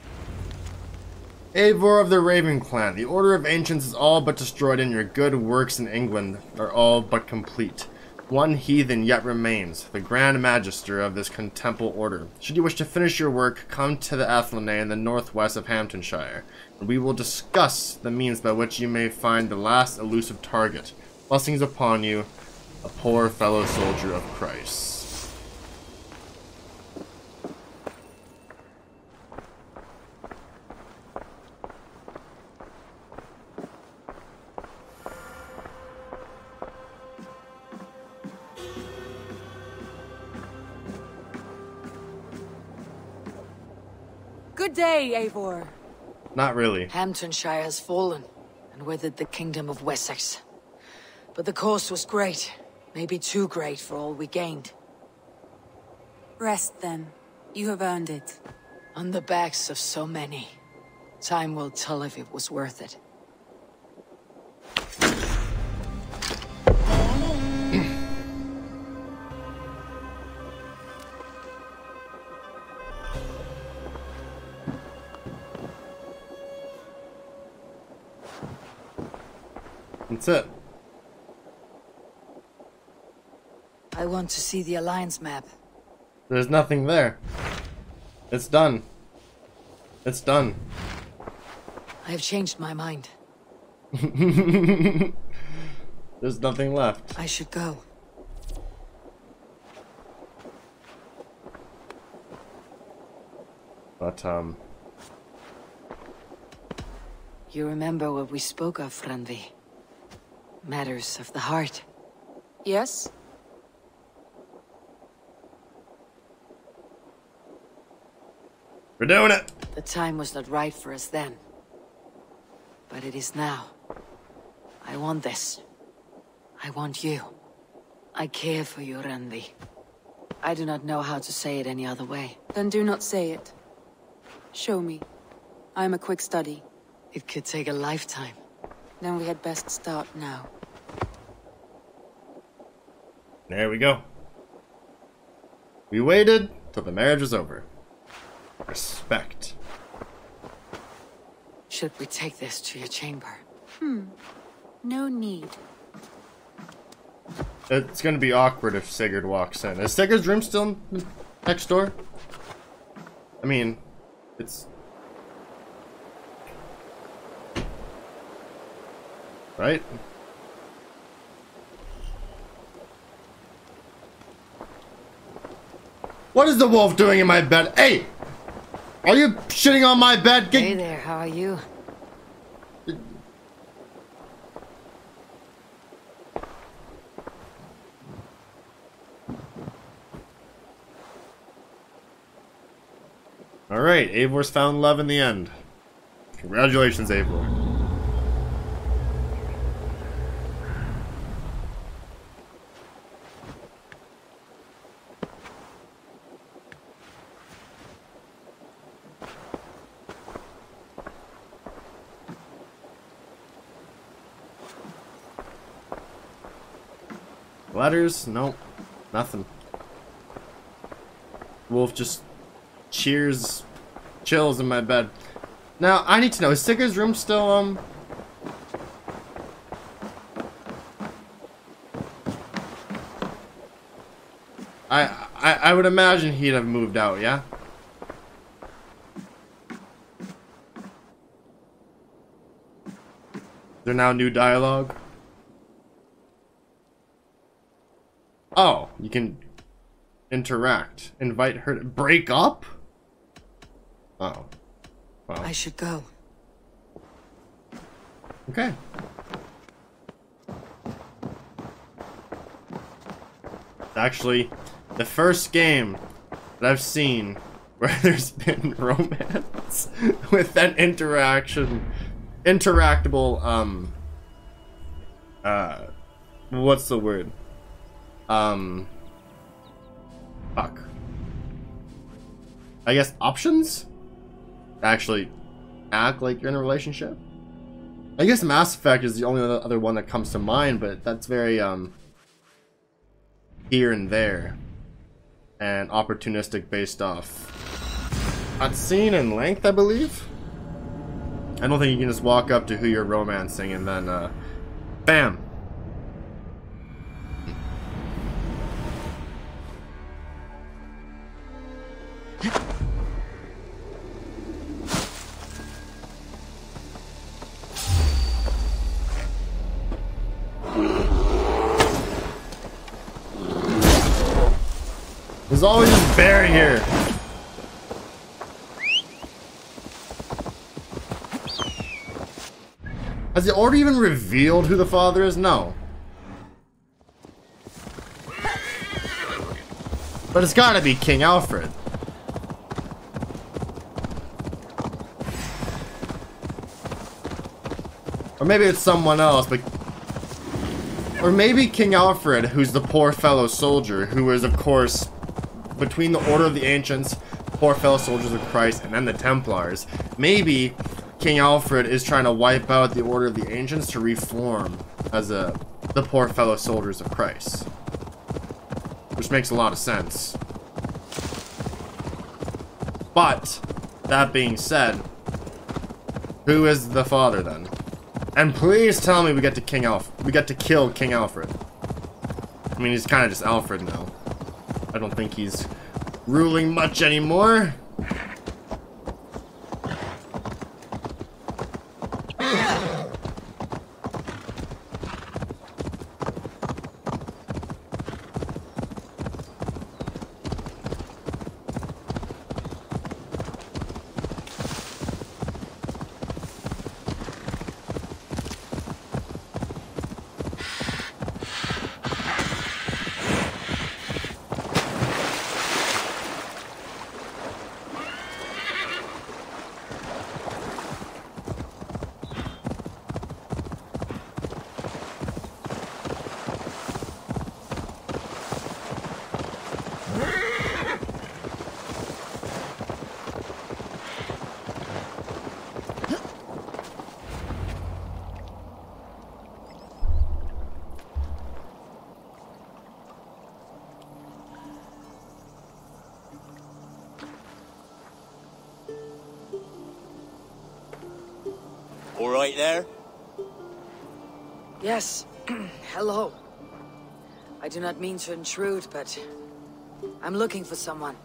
Eivor of the Raven Clan, the Order of Ancients is all but destroyed and your good works in England are all but complete. One heathen yet remains, the Grand Magister of this contemple order. Should you wish to finish your work, come to the Athelney in the northwest of Hamptonshire, and we will discuss the means by which you may find the last elusive target. Blessings upon you, a poor fellow soldier of Christ. Good day, Eivor. Not really. Hamptonshire has fallen, and with it the kingdom of Wessex. But the cost was great. Maybe too great for all we gained. Rest then. You have earned it. On the backs of so many. Time will tell if it was worth it. That's it. I want to see the Alliance map. There's nothing there. It's done. It's done. I have changed my mind. There's nothing left. I should go. But, You remember what we spoke of, Randi? Matters of the heart. Yes? we're doing it! The time was not right for us then. But it is now. I want this. I want you. I care for you, Randi. I do not know how to say it any other way. Then do not say it. Show me. I am a quick study. It could take a lifetime. Then we had best start now. There we go. We waited till the marriage was over. Respect. Should we take this to your chamber? No need. It's gonna be awkward if Sigurd walks in. Is Sigurd's room still next door? I mean, it's... right? What is the wolf doing in my bed? Hey! Are you shitting on my bed? Hey there, how are you? Alright, Eivor's found love in the end. Congratulations, Eivor. Letters? Nope. Nothing. Wolf just chills in my bed. Now, I need to know, is Sigurd's room still, I would imagine he'd have moved out, yeah? Is there now new dialogue? Oh, you can interact. Invite her to break up? Oh. Wow. I should go. Okay. Actually, the first game that I've seen where there's been romance with an interactable, what's the word? Fuck. I guess options? Actually act like you're in a relationship? I guess Mass Effect is the only other one that comes to mind, but that's very, here and there. And opportunistic based off cutscene and length, I believe? I don't think you can just walk up to who you're romancing and then, bam! There's always this bear here. Has the order even revealed who the father is? No. But it's gotta be King Alfred. Or maybe it's someone else, but... Or maybe King Alfred, who's the poor fellow soldier, who is, of course, between the Order of the Ancients, poor fellow soldiers of Christ, and then the Templars. Maybe King Alfred is trying to wipe out the Order of the Ancients to reform as the poor fellow soldiers of Christ. Which makes a lot of sense. But, that being said, who is the father then? And please tell me we get to kill King Alfred. I mean, he's kind of just Alfred now. I don't think he's ruling much anymore. all right there? Yes. Hello. I do not mean to intrude, but I'm looking for someone.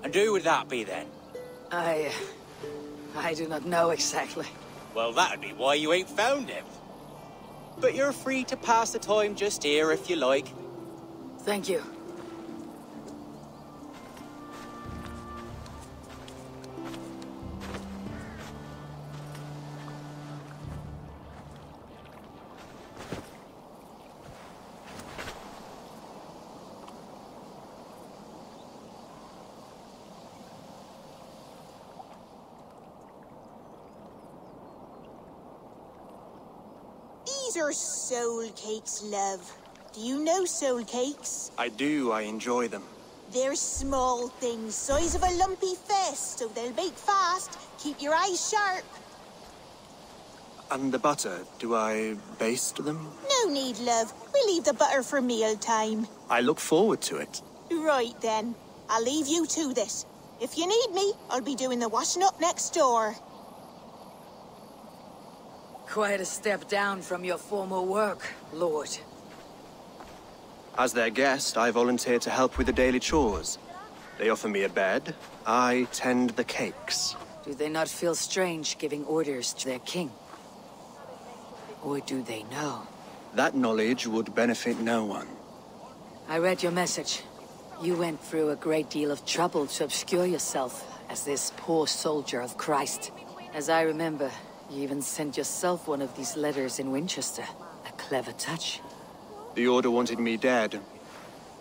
And who would that be then? I do not know exactly. Well, that'd be why you ain't found him. But you're free to pass the time just here if you like. Thank you. These are soul cakes, love. Do you know soul cakes? I do. I enjoy them. They're small things, size of a lumpy fist, so they'll bake fast. Keep your eyes sharp. And the butter, do I baste them? No need, love. We'll leave the butter for meal time. I look forward to it. Right then. I'll leave you to this. If you need me, I'll be doing the washing up next door. Quite a step down from your former work, Lord. As their guest, I volunteer to help with the daily chores. They offer me a bed. I tend the cakes. Do they not feel strange giving orders to their king? Or do they know? That knowledge would benefit no one. I read your message. You went through a great deal of trouble to obscure yourself as this poor soldier of Christ. As I remember, you even sent yourself one of these letters in Winchester. A clever touch. The Order wanted me dead.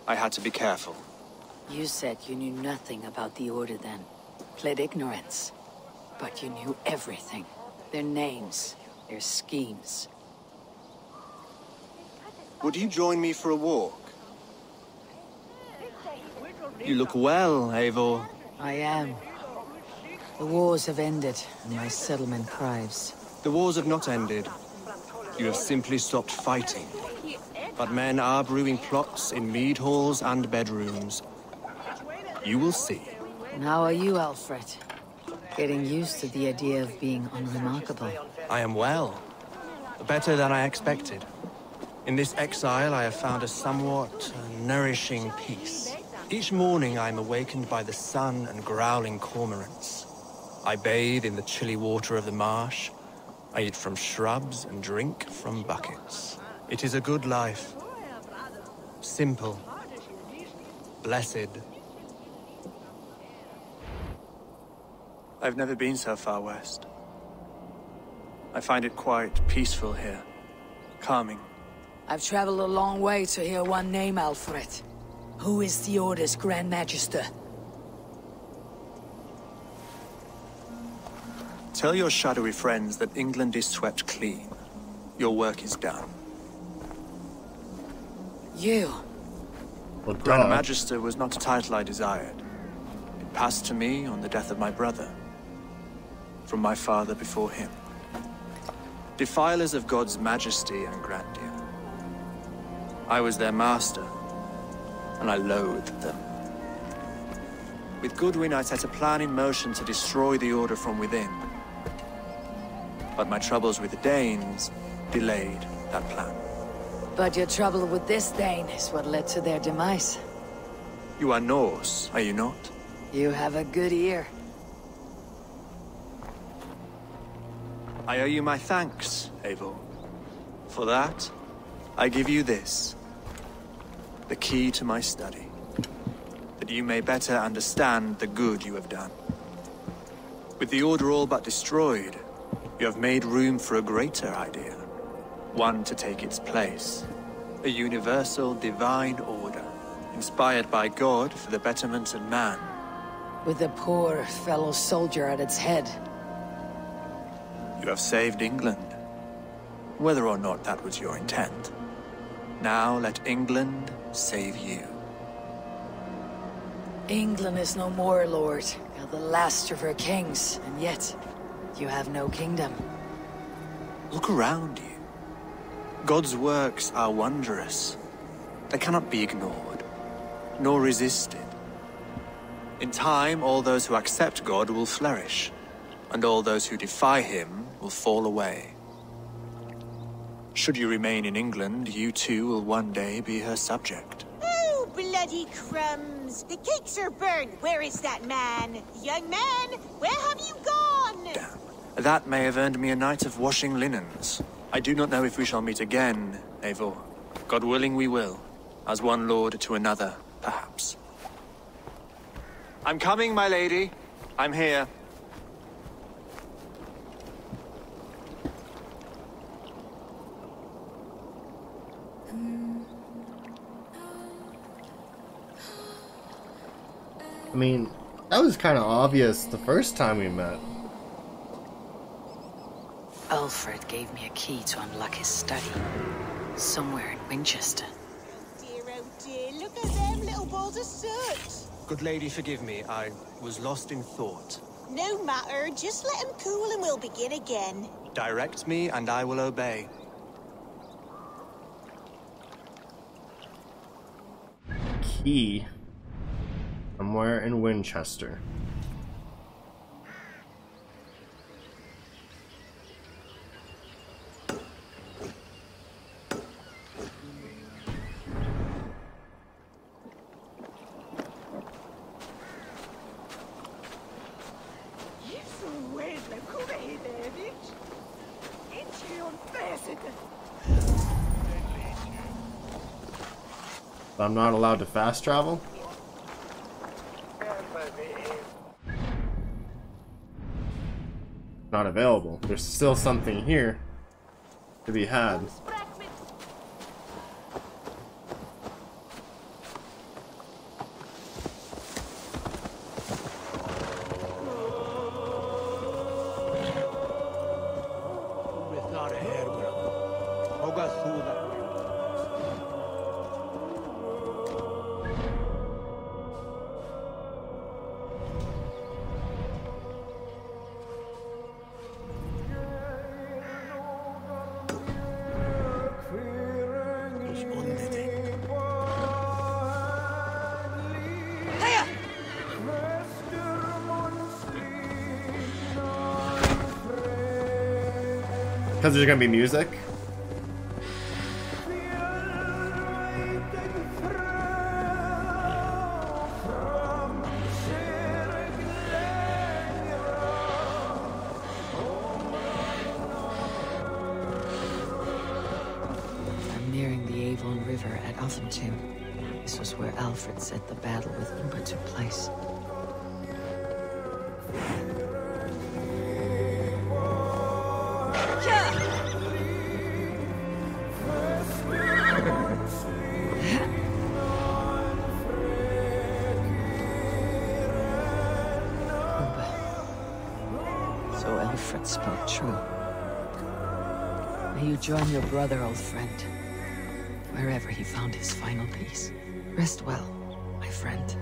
I had to be careful. You said you knew nothing about the Order then. Pled ignorance. But you knew everything. Their names, their schemes. Would you join me for a walk? You look well, Eivor. I am. The wars have ended, and my settlement thrives. The wars have not ended. You have simply stopped fighting. But men are brewing plots in mead halls and bedrooms. You will see. And how are you, Alfred? Getting used to the idea of being unremarkable. I am well. Better than I expected. In this exile, I have found a somewhat nourishing peace. Each morning, I am awakened by the sun and growling cormorants. I bathe in the chilly water of the marsh. I eat from shrubs and drink from buckets. It is a good life. Simple. Blessed. I've never been so far west. I find it quite peaceful here. Calming. I've traveled a long way to hear one name, Alfred. Who is the Order's Grand Magister? Tell your shadowy friends that England is swept clean. Your work is done. You? Well, Grand Magister was not a title I desired. It passed to me on the death of my brother. From my father before him. Defilers of God's majesty and grandeur. I was their master, and I loathed them. With Goodwin, I set a plan in motion to destroy the Order from within. But my troubles with the Danes delayed that plan. But your trouble with this Dane is what led to their demise. You are Norse, are you not? You have a good ear. I owe you my thanks, Eivor. For that, I give you this. The key to my study. That you may better understand the good you have done. With the Order all but destroyed, you have made room for a greater idea. One to take its place. A universal divine order, inspired by God for the betterment of man. With a poor fellow soldier at its head. You have saved England. Whether or not that was your intent. Now let England save you. England is no more, Lord. You're the last of her kings, and yet you have no kingdom. Look around you. God's works are wondrous. They cannot be ignored, nor resisted. In time, all those who accept God will flourish, and all those who defy him will fall away. Should you remain in England, you too will one day be her subject. Oh, bloody crumbs! The cakes are burned. Where is that man? Young man, where have you gone? Damn. That may have earned me a night of washing linens. I do not know if we shall meet again, Eivor. God willing we will. As one lord to another, perhaps. I'm coming, my lady. I'm here. I mean, that was kind of obvious the first time we met. Alfred gave me a key to unlock his study. Somewhere in Winchester. Oh dear, look at them little balls of soot. Good lady, forgive me. I was lost in thought. No matter, just let him cool and we'll begin again. Direct me and I will obey. Key. Somewhere in Winchester. But I'm not allowed to fast travel? Not available. There's still something here to be had. Because there's gonna be music. I'm nearing the Avon River at Uffington. This was where Alfred said the battle with Eivor took place. So Alfred spoke true. May you join your brother, old friend, wherever he found his final peace. Rest well, my friend.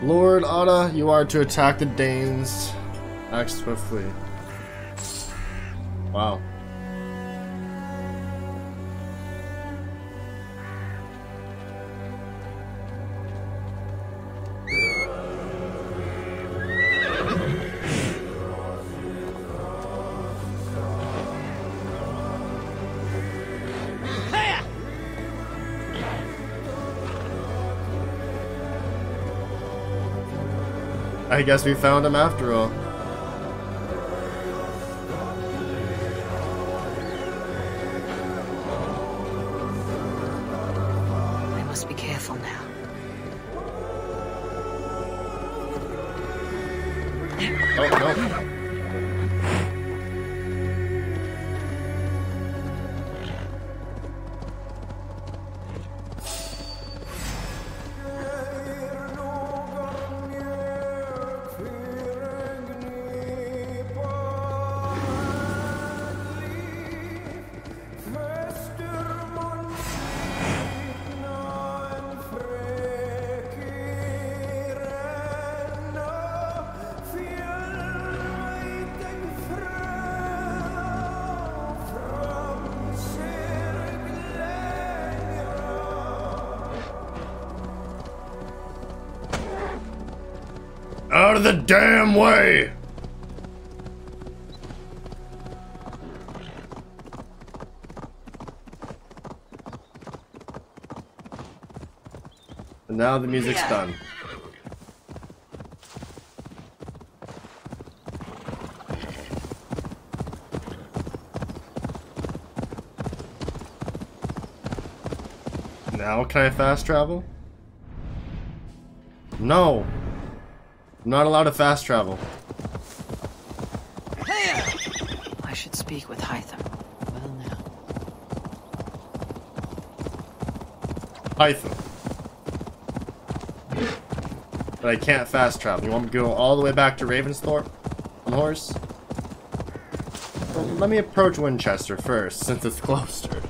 Lord Otta, you are to attack the Danes. Act swiftly. Wow. I guess we found him after all. I must be careful now. Oh, no. Out of the damn way! Now the music's done. Now can I fast travel? No! I'm not allowed to fast travel. I should speak with Hytham. Well now. Hytham. But I can't fast travel. You want me to go all the way back to Ravensthorpe on horse? Well, let me approach Winchester first, since it's closer.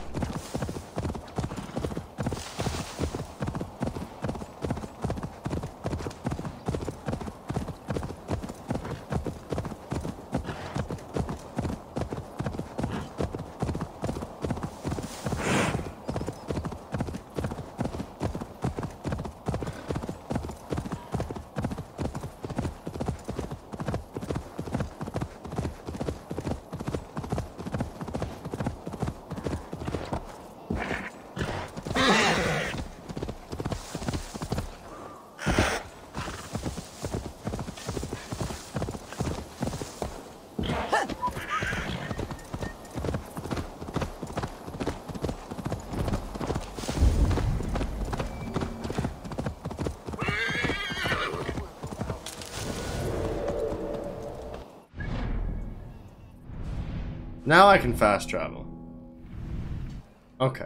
Now I can fast travel. Okay.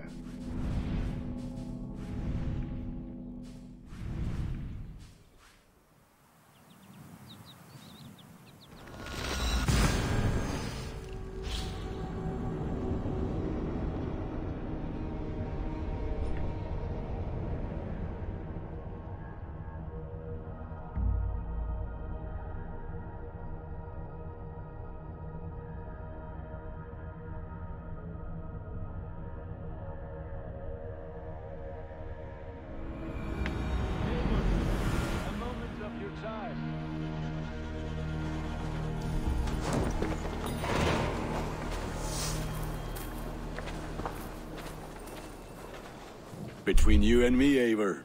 Between you and me, Eivor,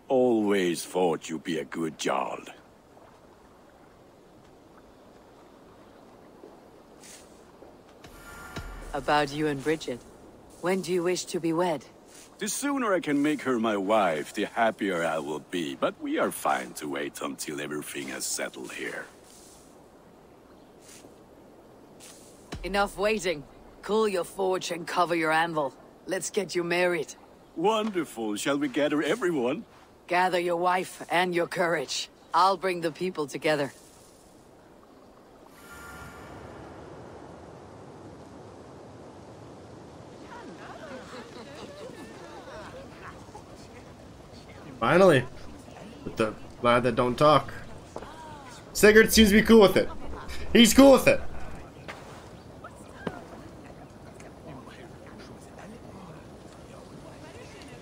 always thought you'd be a good Jarl. About you and Bridget. When do you wish to be wed? The sooner I can make her my wife, the happier I will be. But we are fine to wait until everything has settled here. Enough waiting. Cool your forge and cover your anvil. Let's get you married. Wonderful. Shall we gather everyone? Gather your wife and your courage. I'll bring the people together. Finally. With the lad that don't talk. Sigurd seems to be cool with it. He's cool with it.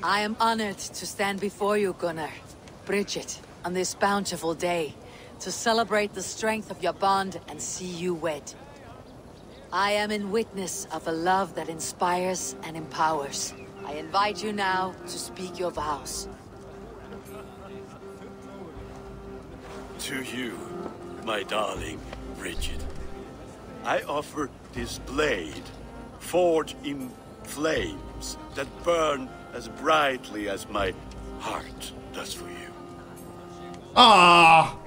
I am honored to stand before you, Gunnar, Bridget, on this bountiful day, to celebrate the strength of your bond and see you wed. I am in witness of a love that inspires and empowers. I invite you now to speak your vows. To you, my darling Bridget, I offer this blade, forged in flames that burn as brightly as my heart does for you. Ah!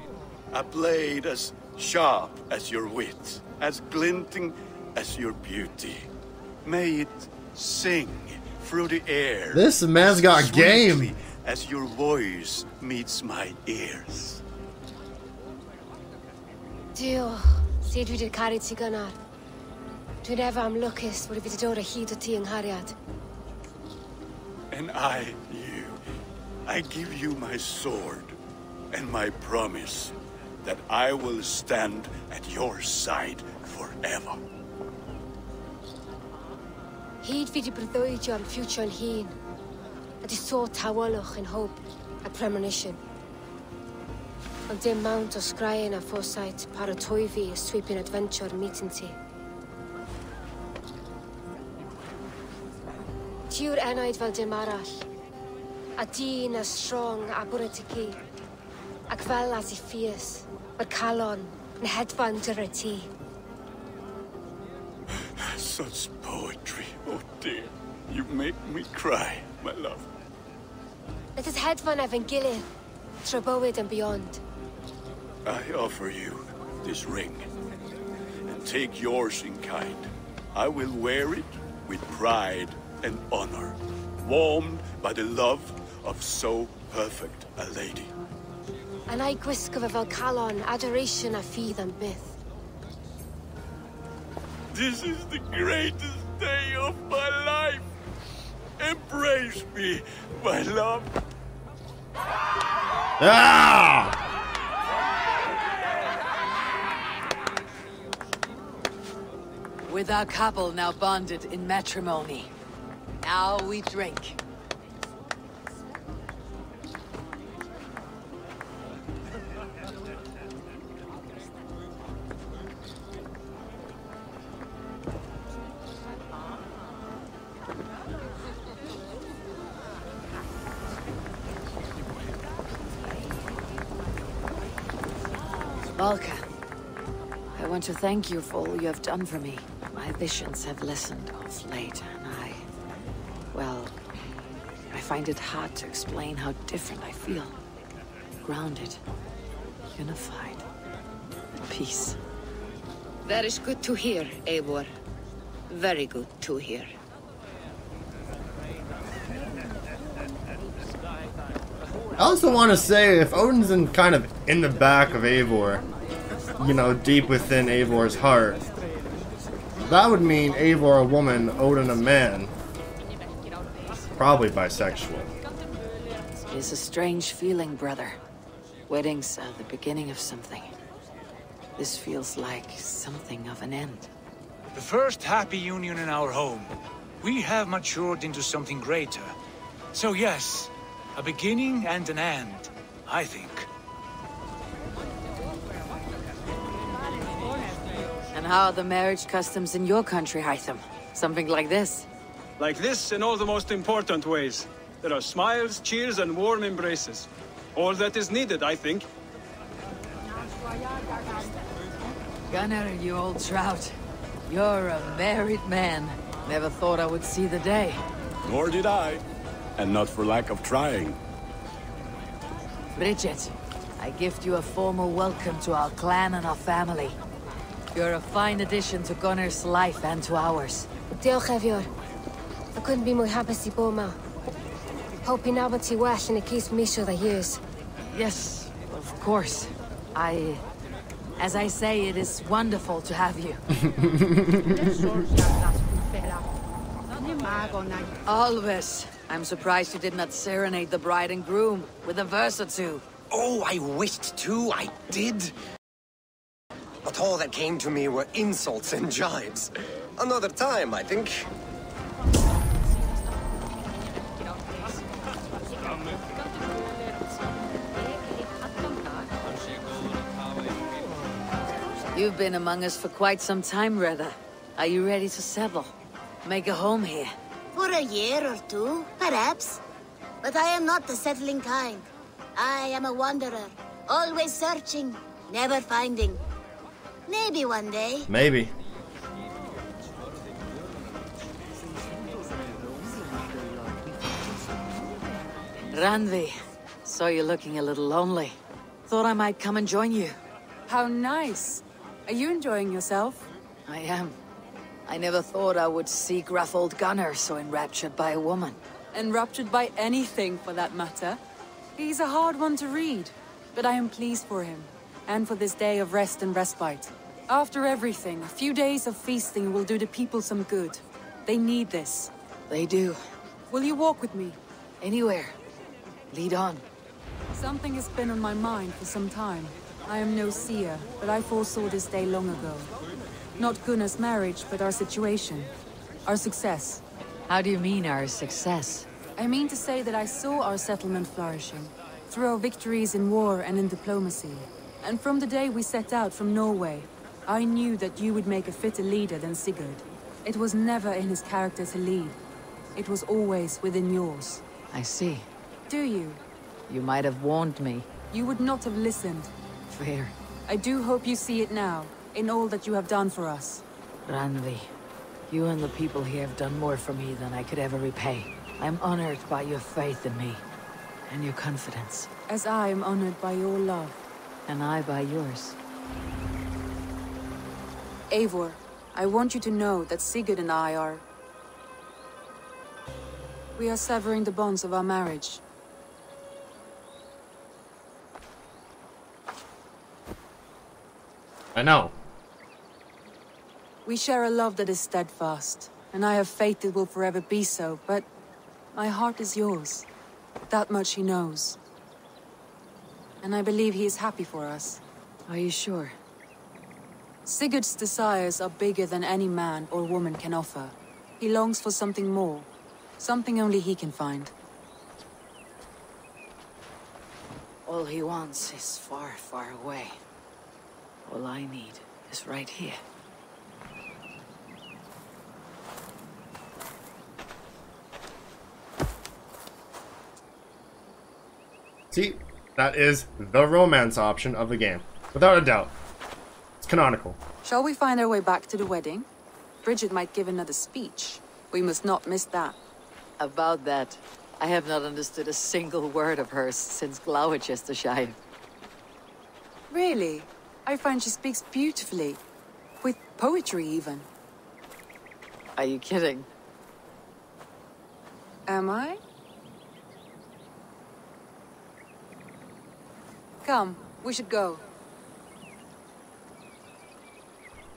A blade as sharp as your wit, as glinting as your beauty. May it sing through the air. This man's got game. As your voice meets my ears. Dio, sid vi det karit siganar. Du never am lucas, but if it's door a heat of tea and harriat. And I give you my sword and my promise that I will stand at your side forever. Heed vi de brydwydion future and heen. It is so tawaloch and hope, a premonition. On dim mount of scrying a foresight, paratoivi a sweeping adventure meeting tea. Tiwr enaid fel dim arall. A dyn as strong a bwrtigi. Ac fel as I ffies, mae'r calon yn hedfan dyr y tŷ. Such poetry, oh dear. You make me cry, my love. Let us hedfan efo'n gilydd, tro bywyd and beyond. I offer you this ring, and take yours in kind. I will wear it with pride and honor, warmed by the love of so perfect a lady. And I gwisgo fe fel calon, adoration a ffydd am byth. This is the greatest day of my life. Embrace me, my love. Ah! With our couple now bonded in matrimony, now we drink. Valka, I want to thank you for all you have done for me. My visions have lessened of late, and I find it hard to explain how different I feel. Grounded, unified, at peace. That is good to hear, Eivor. Very good to hear. I also want to say, if Odin's kind of in the back of Eivor, you know, deep within Eivor's heart, that would mean Eivor a woman, Odin a man. Probably bisexual. It's a strange feeling, brother. Weddings are the beginning of something. This feels like something of an end. The first happy union in our home. We have matured into something greater. So yes, a beginning and an end, I think. And how are the marriage customs in your country, Hytham? Something like this? Like this in all the most important ways. There are smiles, cheers, and warm embraces. All that is needed, I think. Gunnar, you old trout. You're a married man. Never thought I would see the day. Nor did I. And not for lack of trying. Bridget, I gift you a formal welcome to our clan and our family. You're a fine addition to Gunnar's life and to ours. Diolch, Eivor. I couldn't be more happy to be ma. Hoping now to well in a case misho the years. Yes, of course. As I say, it is wonderful to have you. Always. I'm surprised you did not serenade the bride and groom with a verse or two. Oh, I wished to, I did. But all that came to me were insults and jibes. Another time, I think. You've been among us for quite some time, Reda. Are you ready to settle? Make a home here? For a year or two, perhaps. But I am not the settling kind. I am a wanderer, always searching, never finding. Maybe one day. Maybe. Randvi, saw you looking a little lonely. Thought I might come and join you. How nice. Are you enjoying yourself? I am. I never thought I would see gruff old Gunnar so enraptured by a woman. Enraptured by anything, for that matter. He's a hard one to read, but I am pleased for him, and for this day of rest and respite. After everything, a few days of feasting will do the people some good. They need this. They do. Will you walk with me? Anywhere. Lead on. Something has been on my mind for some time. I am no seer, but I foresaw this day long ago. Not Gunnar's marriage, but our situation. Our success. How do you mean, our success? I mean to say that I saw our settlement flourishing, through our victories in war and in diplomacy. And from the day we set out from Norway, I knew that you would make a fitter leader than Sigurd. It was never in his character to lead. It was always within yours. I see. do you? You might have warned me. You would not have listened. Fair. I do hope you see it now, in all that you have done for us. Ranvi, you and the people here have done more for me than I could ever repay. I'm honored by your faith in me, and your confidence. As I am honored by your love. And I by yours. Eivor, I want you to know that Sigurd and I are... We are severing the bonds of our marriage. I know. We share a love that is steadfast, and I have faith it will forever be so, but my heart is yours. That much he knows. And I believe he is happy for us. Are you sure? Sigurd's desires are bigger than any man or woman can offer. He longs for something more. Something only he can find. All he wants is far, far away. All I need is right here. See, that is the romance option of the game. Without a doubt. It's canonical. Shall we find our way back to the wedding? Bridget might give another speech. We must not miss that. About that, I have not understood a single word of hers since Gloucestershire. Really? I find she speaks beautifully. With poetry, even. Are you kidding? Am I? Come, we should go.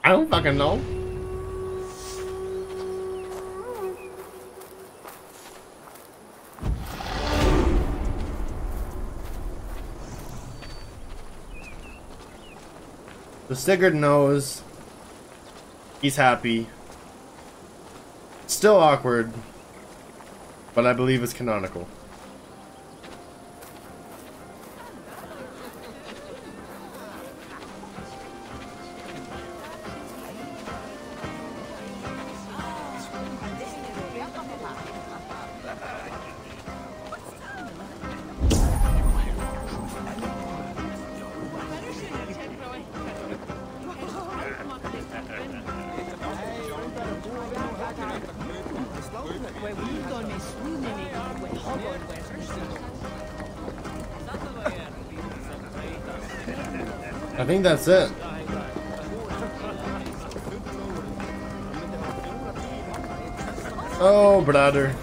I don't fucking know. So Sigurd knows. He's happy. Still awkward. But I believe it's canonical. I think that's it. Oh, brother.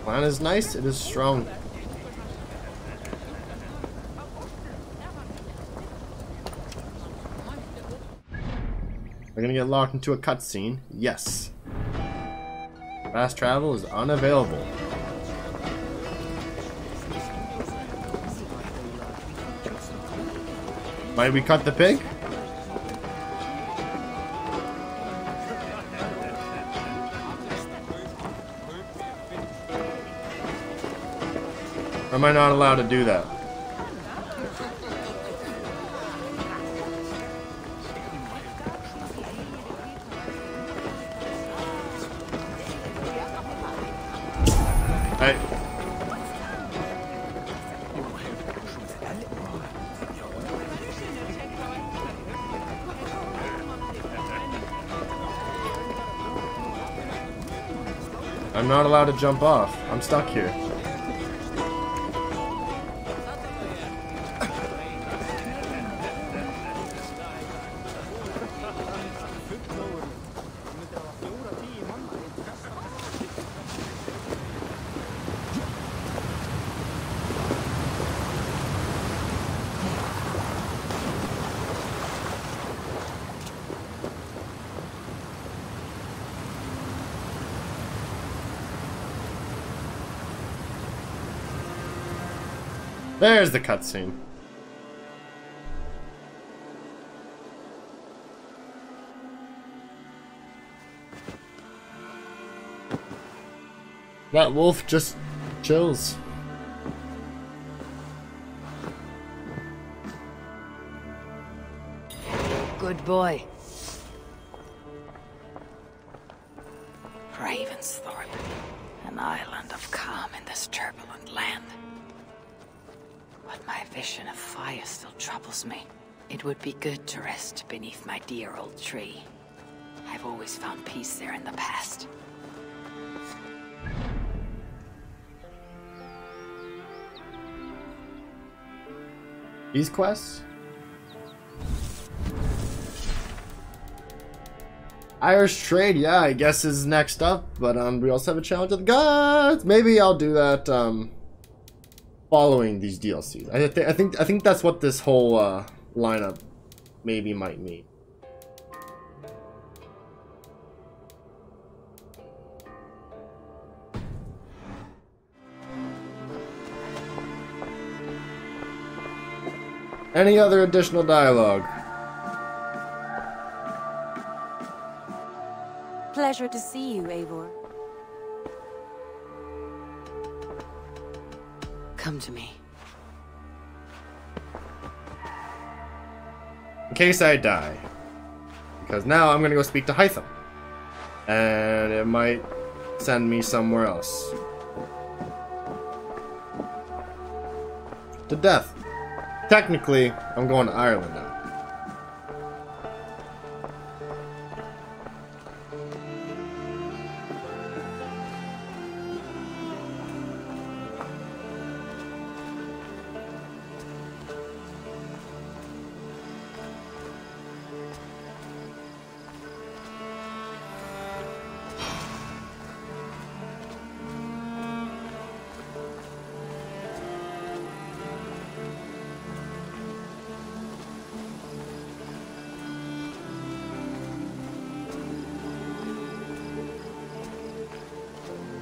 Plan is nice, it is strong. We're gonna get locked into a cutscene. Yes. Fast travel is unavailable. Might we cut the pig? Or am I not allowed to do that? Hey. I'm not allowed to jump off. I'm stuck here. There's the cutscene. That wolf just chills. Good boy. Ravensthorpe, an island of calm in this turbulent land. But my vision of fire still troubles me. It would be good to rest beneath my dear old tree. I've always found peace there in the past. These quests? Irish trade, yeah, I guess is next up, but we also have a challenge of the gods. Maybe I'll do that following these DLCs. I think that's what this whole lineup maybe might mean. Any other additional dialogue? Pleasure to see you, Eivor. Come to me. In case I die. Because now I'm gonna go speak to Hytham. And it might send me somewhere else. To death. Technically, I'm going to Ireland now.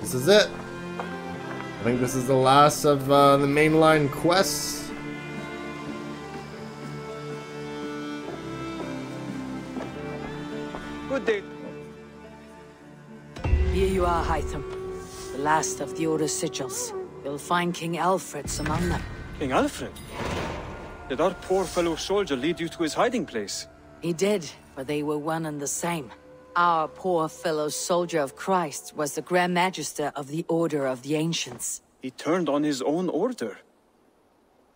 This is it. I think this is the last of the mainline quests. Good day. Here you are, Hytham. The last of the Order sigils. You'll find King Alfred's among them. King Alfred? Did our poor fellow soldier lead you to his hiding place? He did, but they were one and the same. Our poor fellow soldier of Christ was the Grand Magister of the Order of the Ancients. He turned on his own order.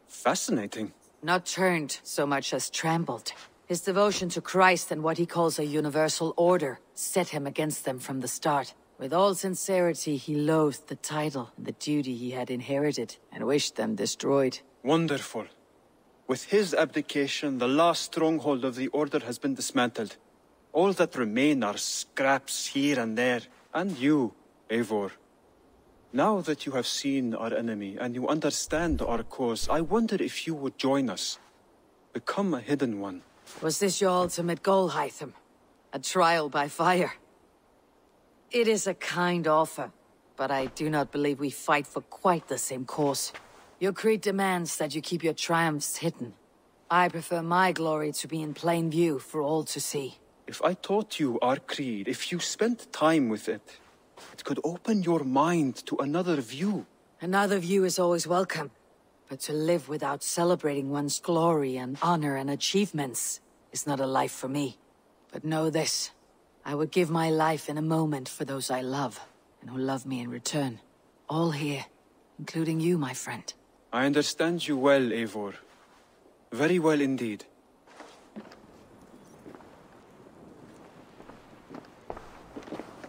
Fascinating. Not turned so much as trampled. His devotion to Christ and what he calls a universal order set him against them from the start. With all sincerity, he loathed the title and the duty he had inherited, and wished them destroyed. Wonderful. With his abdication, the last stronghold of the Order has been dismantled. All that remain are scraps here and there. And you, Eivor. Now that you have seen our enemy and you understand our cause, I wonder if you would join us. Become a hidden one. Was this your ultimate goal, Hytham? A trial by fire? It is a kind offer, but I do not believe we fight for quite the same cause. Your creed demands that you keep your triumphs hidden. I prefer my glory to be in plain view for all to see. If I taught you our creed, if you spent time with it, it could open your mind to another view. Another view is always welcome, but to live without celebrating one's glory and honor and achievements is not a life for me. But know this, I would give my life in a moment for those I love, and who love me in return. All here, including you, my friend. I understand you well, Eivor. Very well indeed.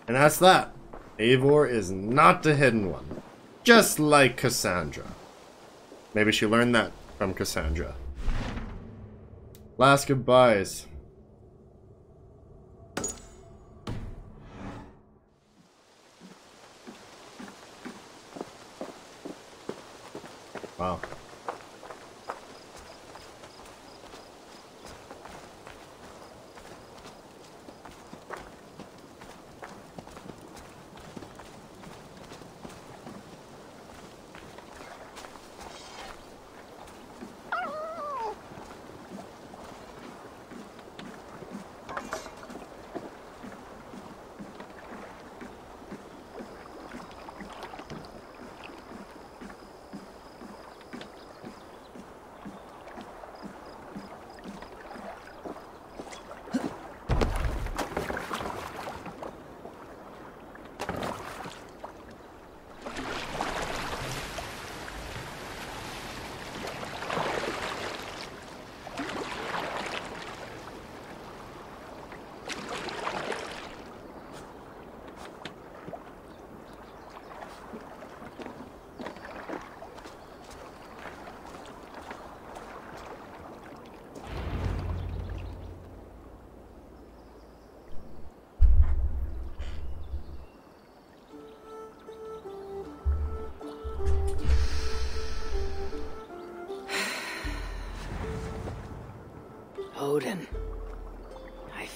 And that's that. Eivor is not the hidden one. Just like Cassandra. Maybe she learned that from Cassandra. Last goodbyes. Wow.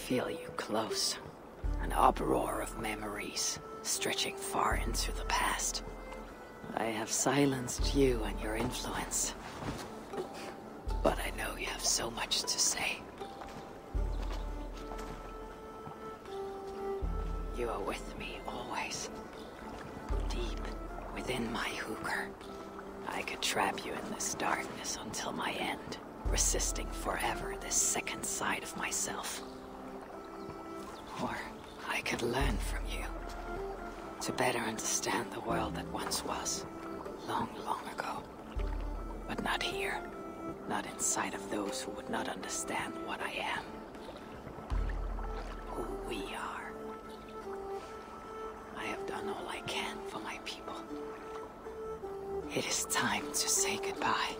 feel you close. An uproar of memories, stretching far into the past. I have silenced you and your influence. But I know you have so much to say. You are with me always. Deep within my hooker. I could trap you in this darkness until my end, resisting forever this second side of myself. Or I could learn from you, to better understand the world that once was, long, long ago. But not here, not inside of those who would not understand what I am. Who we are. I have done all I can for my people. It is time to say goodbye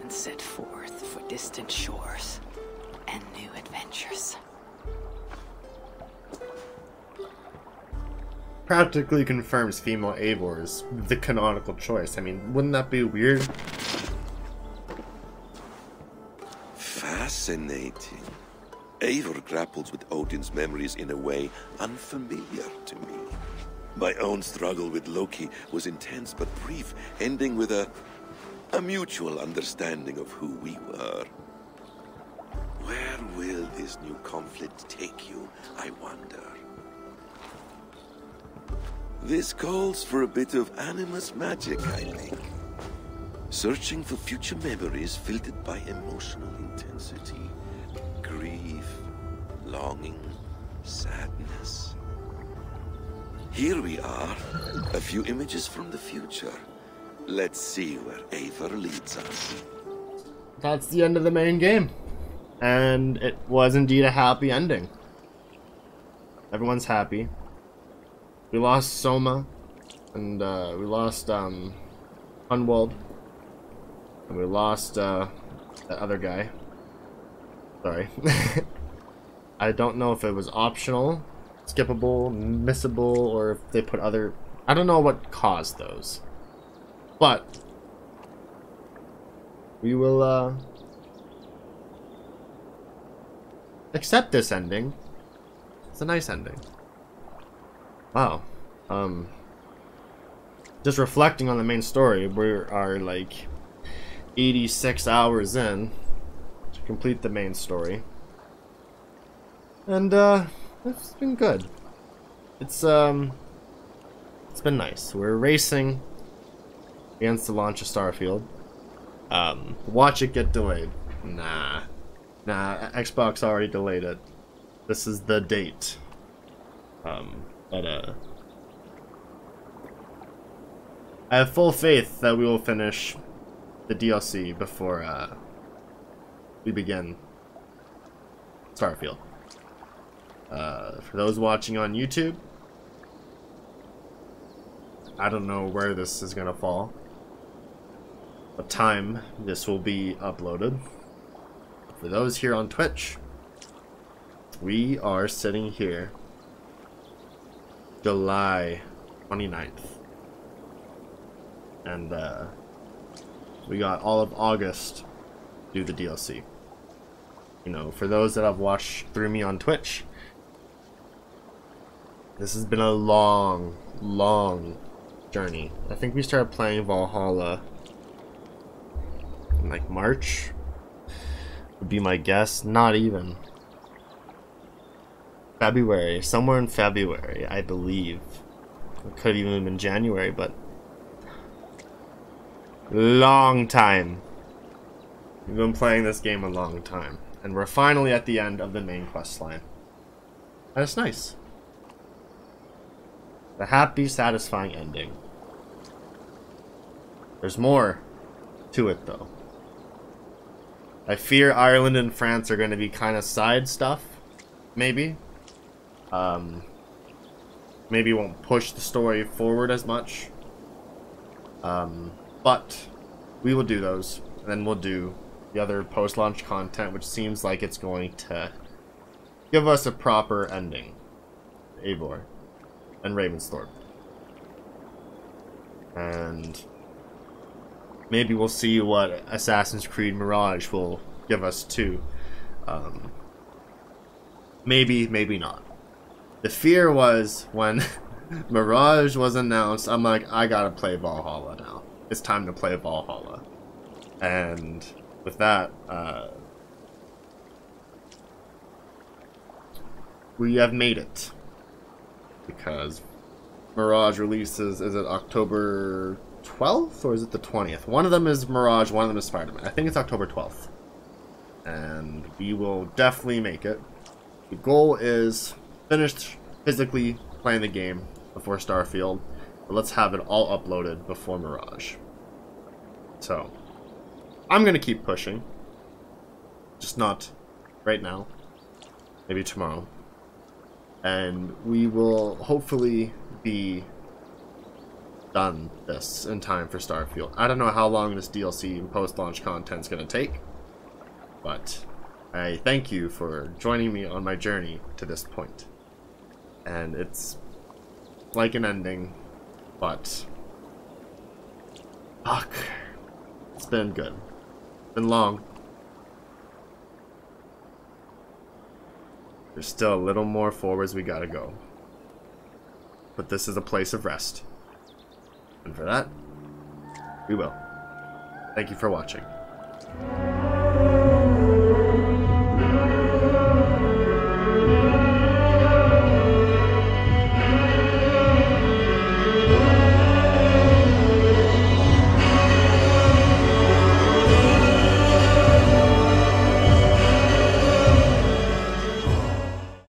and set forth for distant shores and new adventures. Practically confirms female Eivor is the canonical choice. I mean, wouldn't that be weird? Fascinating. Eivor grapples with Odin's memories in a way unfamiliar to me. My own struggle with Loki was intense but brief, ending with a mutual understanding of who we were. Where will this new conflict take you, I wonder? This calls for a bit of animus magic, I think. Searching for future memories filtered by emotional intensity, grief, longing, sadness. Here we are, a few images from the future. Let's see where Eivor leads us. That's the end of the main game. And it was indeed a happy ending. Everyone's happy. We lost Soma, and we lost Hunwald, and we lost that other guy. Sorry. I don't know if it was optional, skippable, missable, or if they put other... I don't know what caused those. But we will accept this ending. It's a nice ending. Wow. Just reflecting on the main story, we are like 86 hours in to complete the main story. And it's been good. It's been nice. We're racing against the launch of Starfield. Watch it get delayed. Nah, Xbox already delayed it. This is the date. But I have full faith that we will finish the DLC before we begin Starfield. For those watching on YouTube, I don't know where this is gonna fall, what time this will be uploaded. For those here on Twitch, we are sitting here July 29th. And we got all of August to do the DLC. You know, for those that have watched through me on Twitch, this has been a long, long journey. I think we started playing Valhalla in like March, would be my guess. Not even. February, somewhere in February, I believe. It could even have been January, but long time. We've been playing this game a long time, and we're finally at the end of the main quest line. And it's nice. A happy, satisfying ending. There's more to it, though. I fear Ireland and France are going to be kind of side stuff, maybe. Maybe won't push the story forward as much. But we will do those, and then we'll do the other post-launch content, which seems like it's going to give us a proper ending. Eivor and Ravensthorpe. And maybe we'll see what Assassin's Creed Mirage will give us too. Maybe, maybe not. The fear was when Mirage was announced, I'm like, I gotta play Valhalla now. It's time to play Valhalla. And with that, we have made it. Because Mirage releases, is it October 12th or is it the 20th? One of them is Mirage, one of them is Spider-Man. I think it's October 12th. And we will definitely make it. The goal is finished physically playing the game before Starfield, but let's have it all uploaded before Mirage. So, I'm gonna keep pushing. Just not right now. Maybe tomorrow. And we will hopefully be done this in time for Starfield. I don't know how long this DLC and post-launch content is going to take, but I thank you for joining me on my journey to this point. And it's like an ending, but fuck, it's been good. It's been long. There's still a little more forwards we gotta go. But this is a place of rest. And for that, we will. Thank you for watching.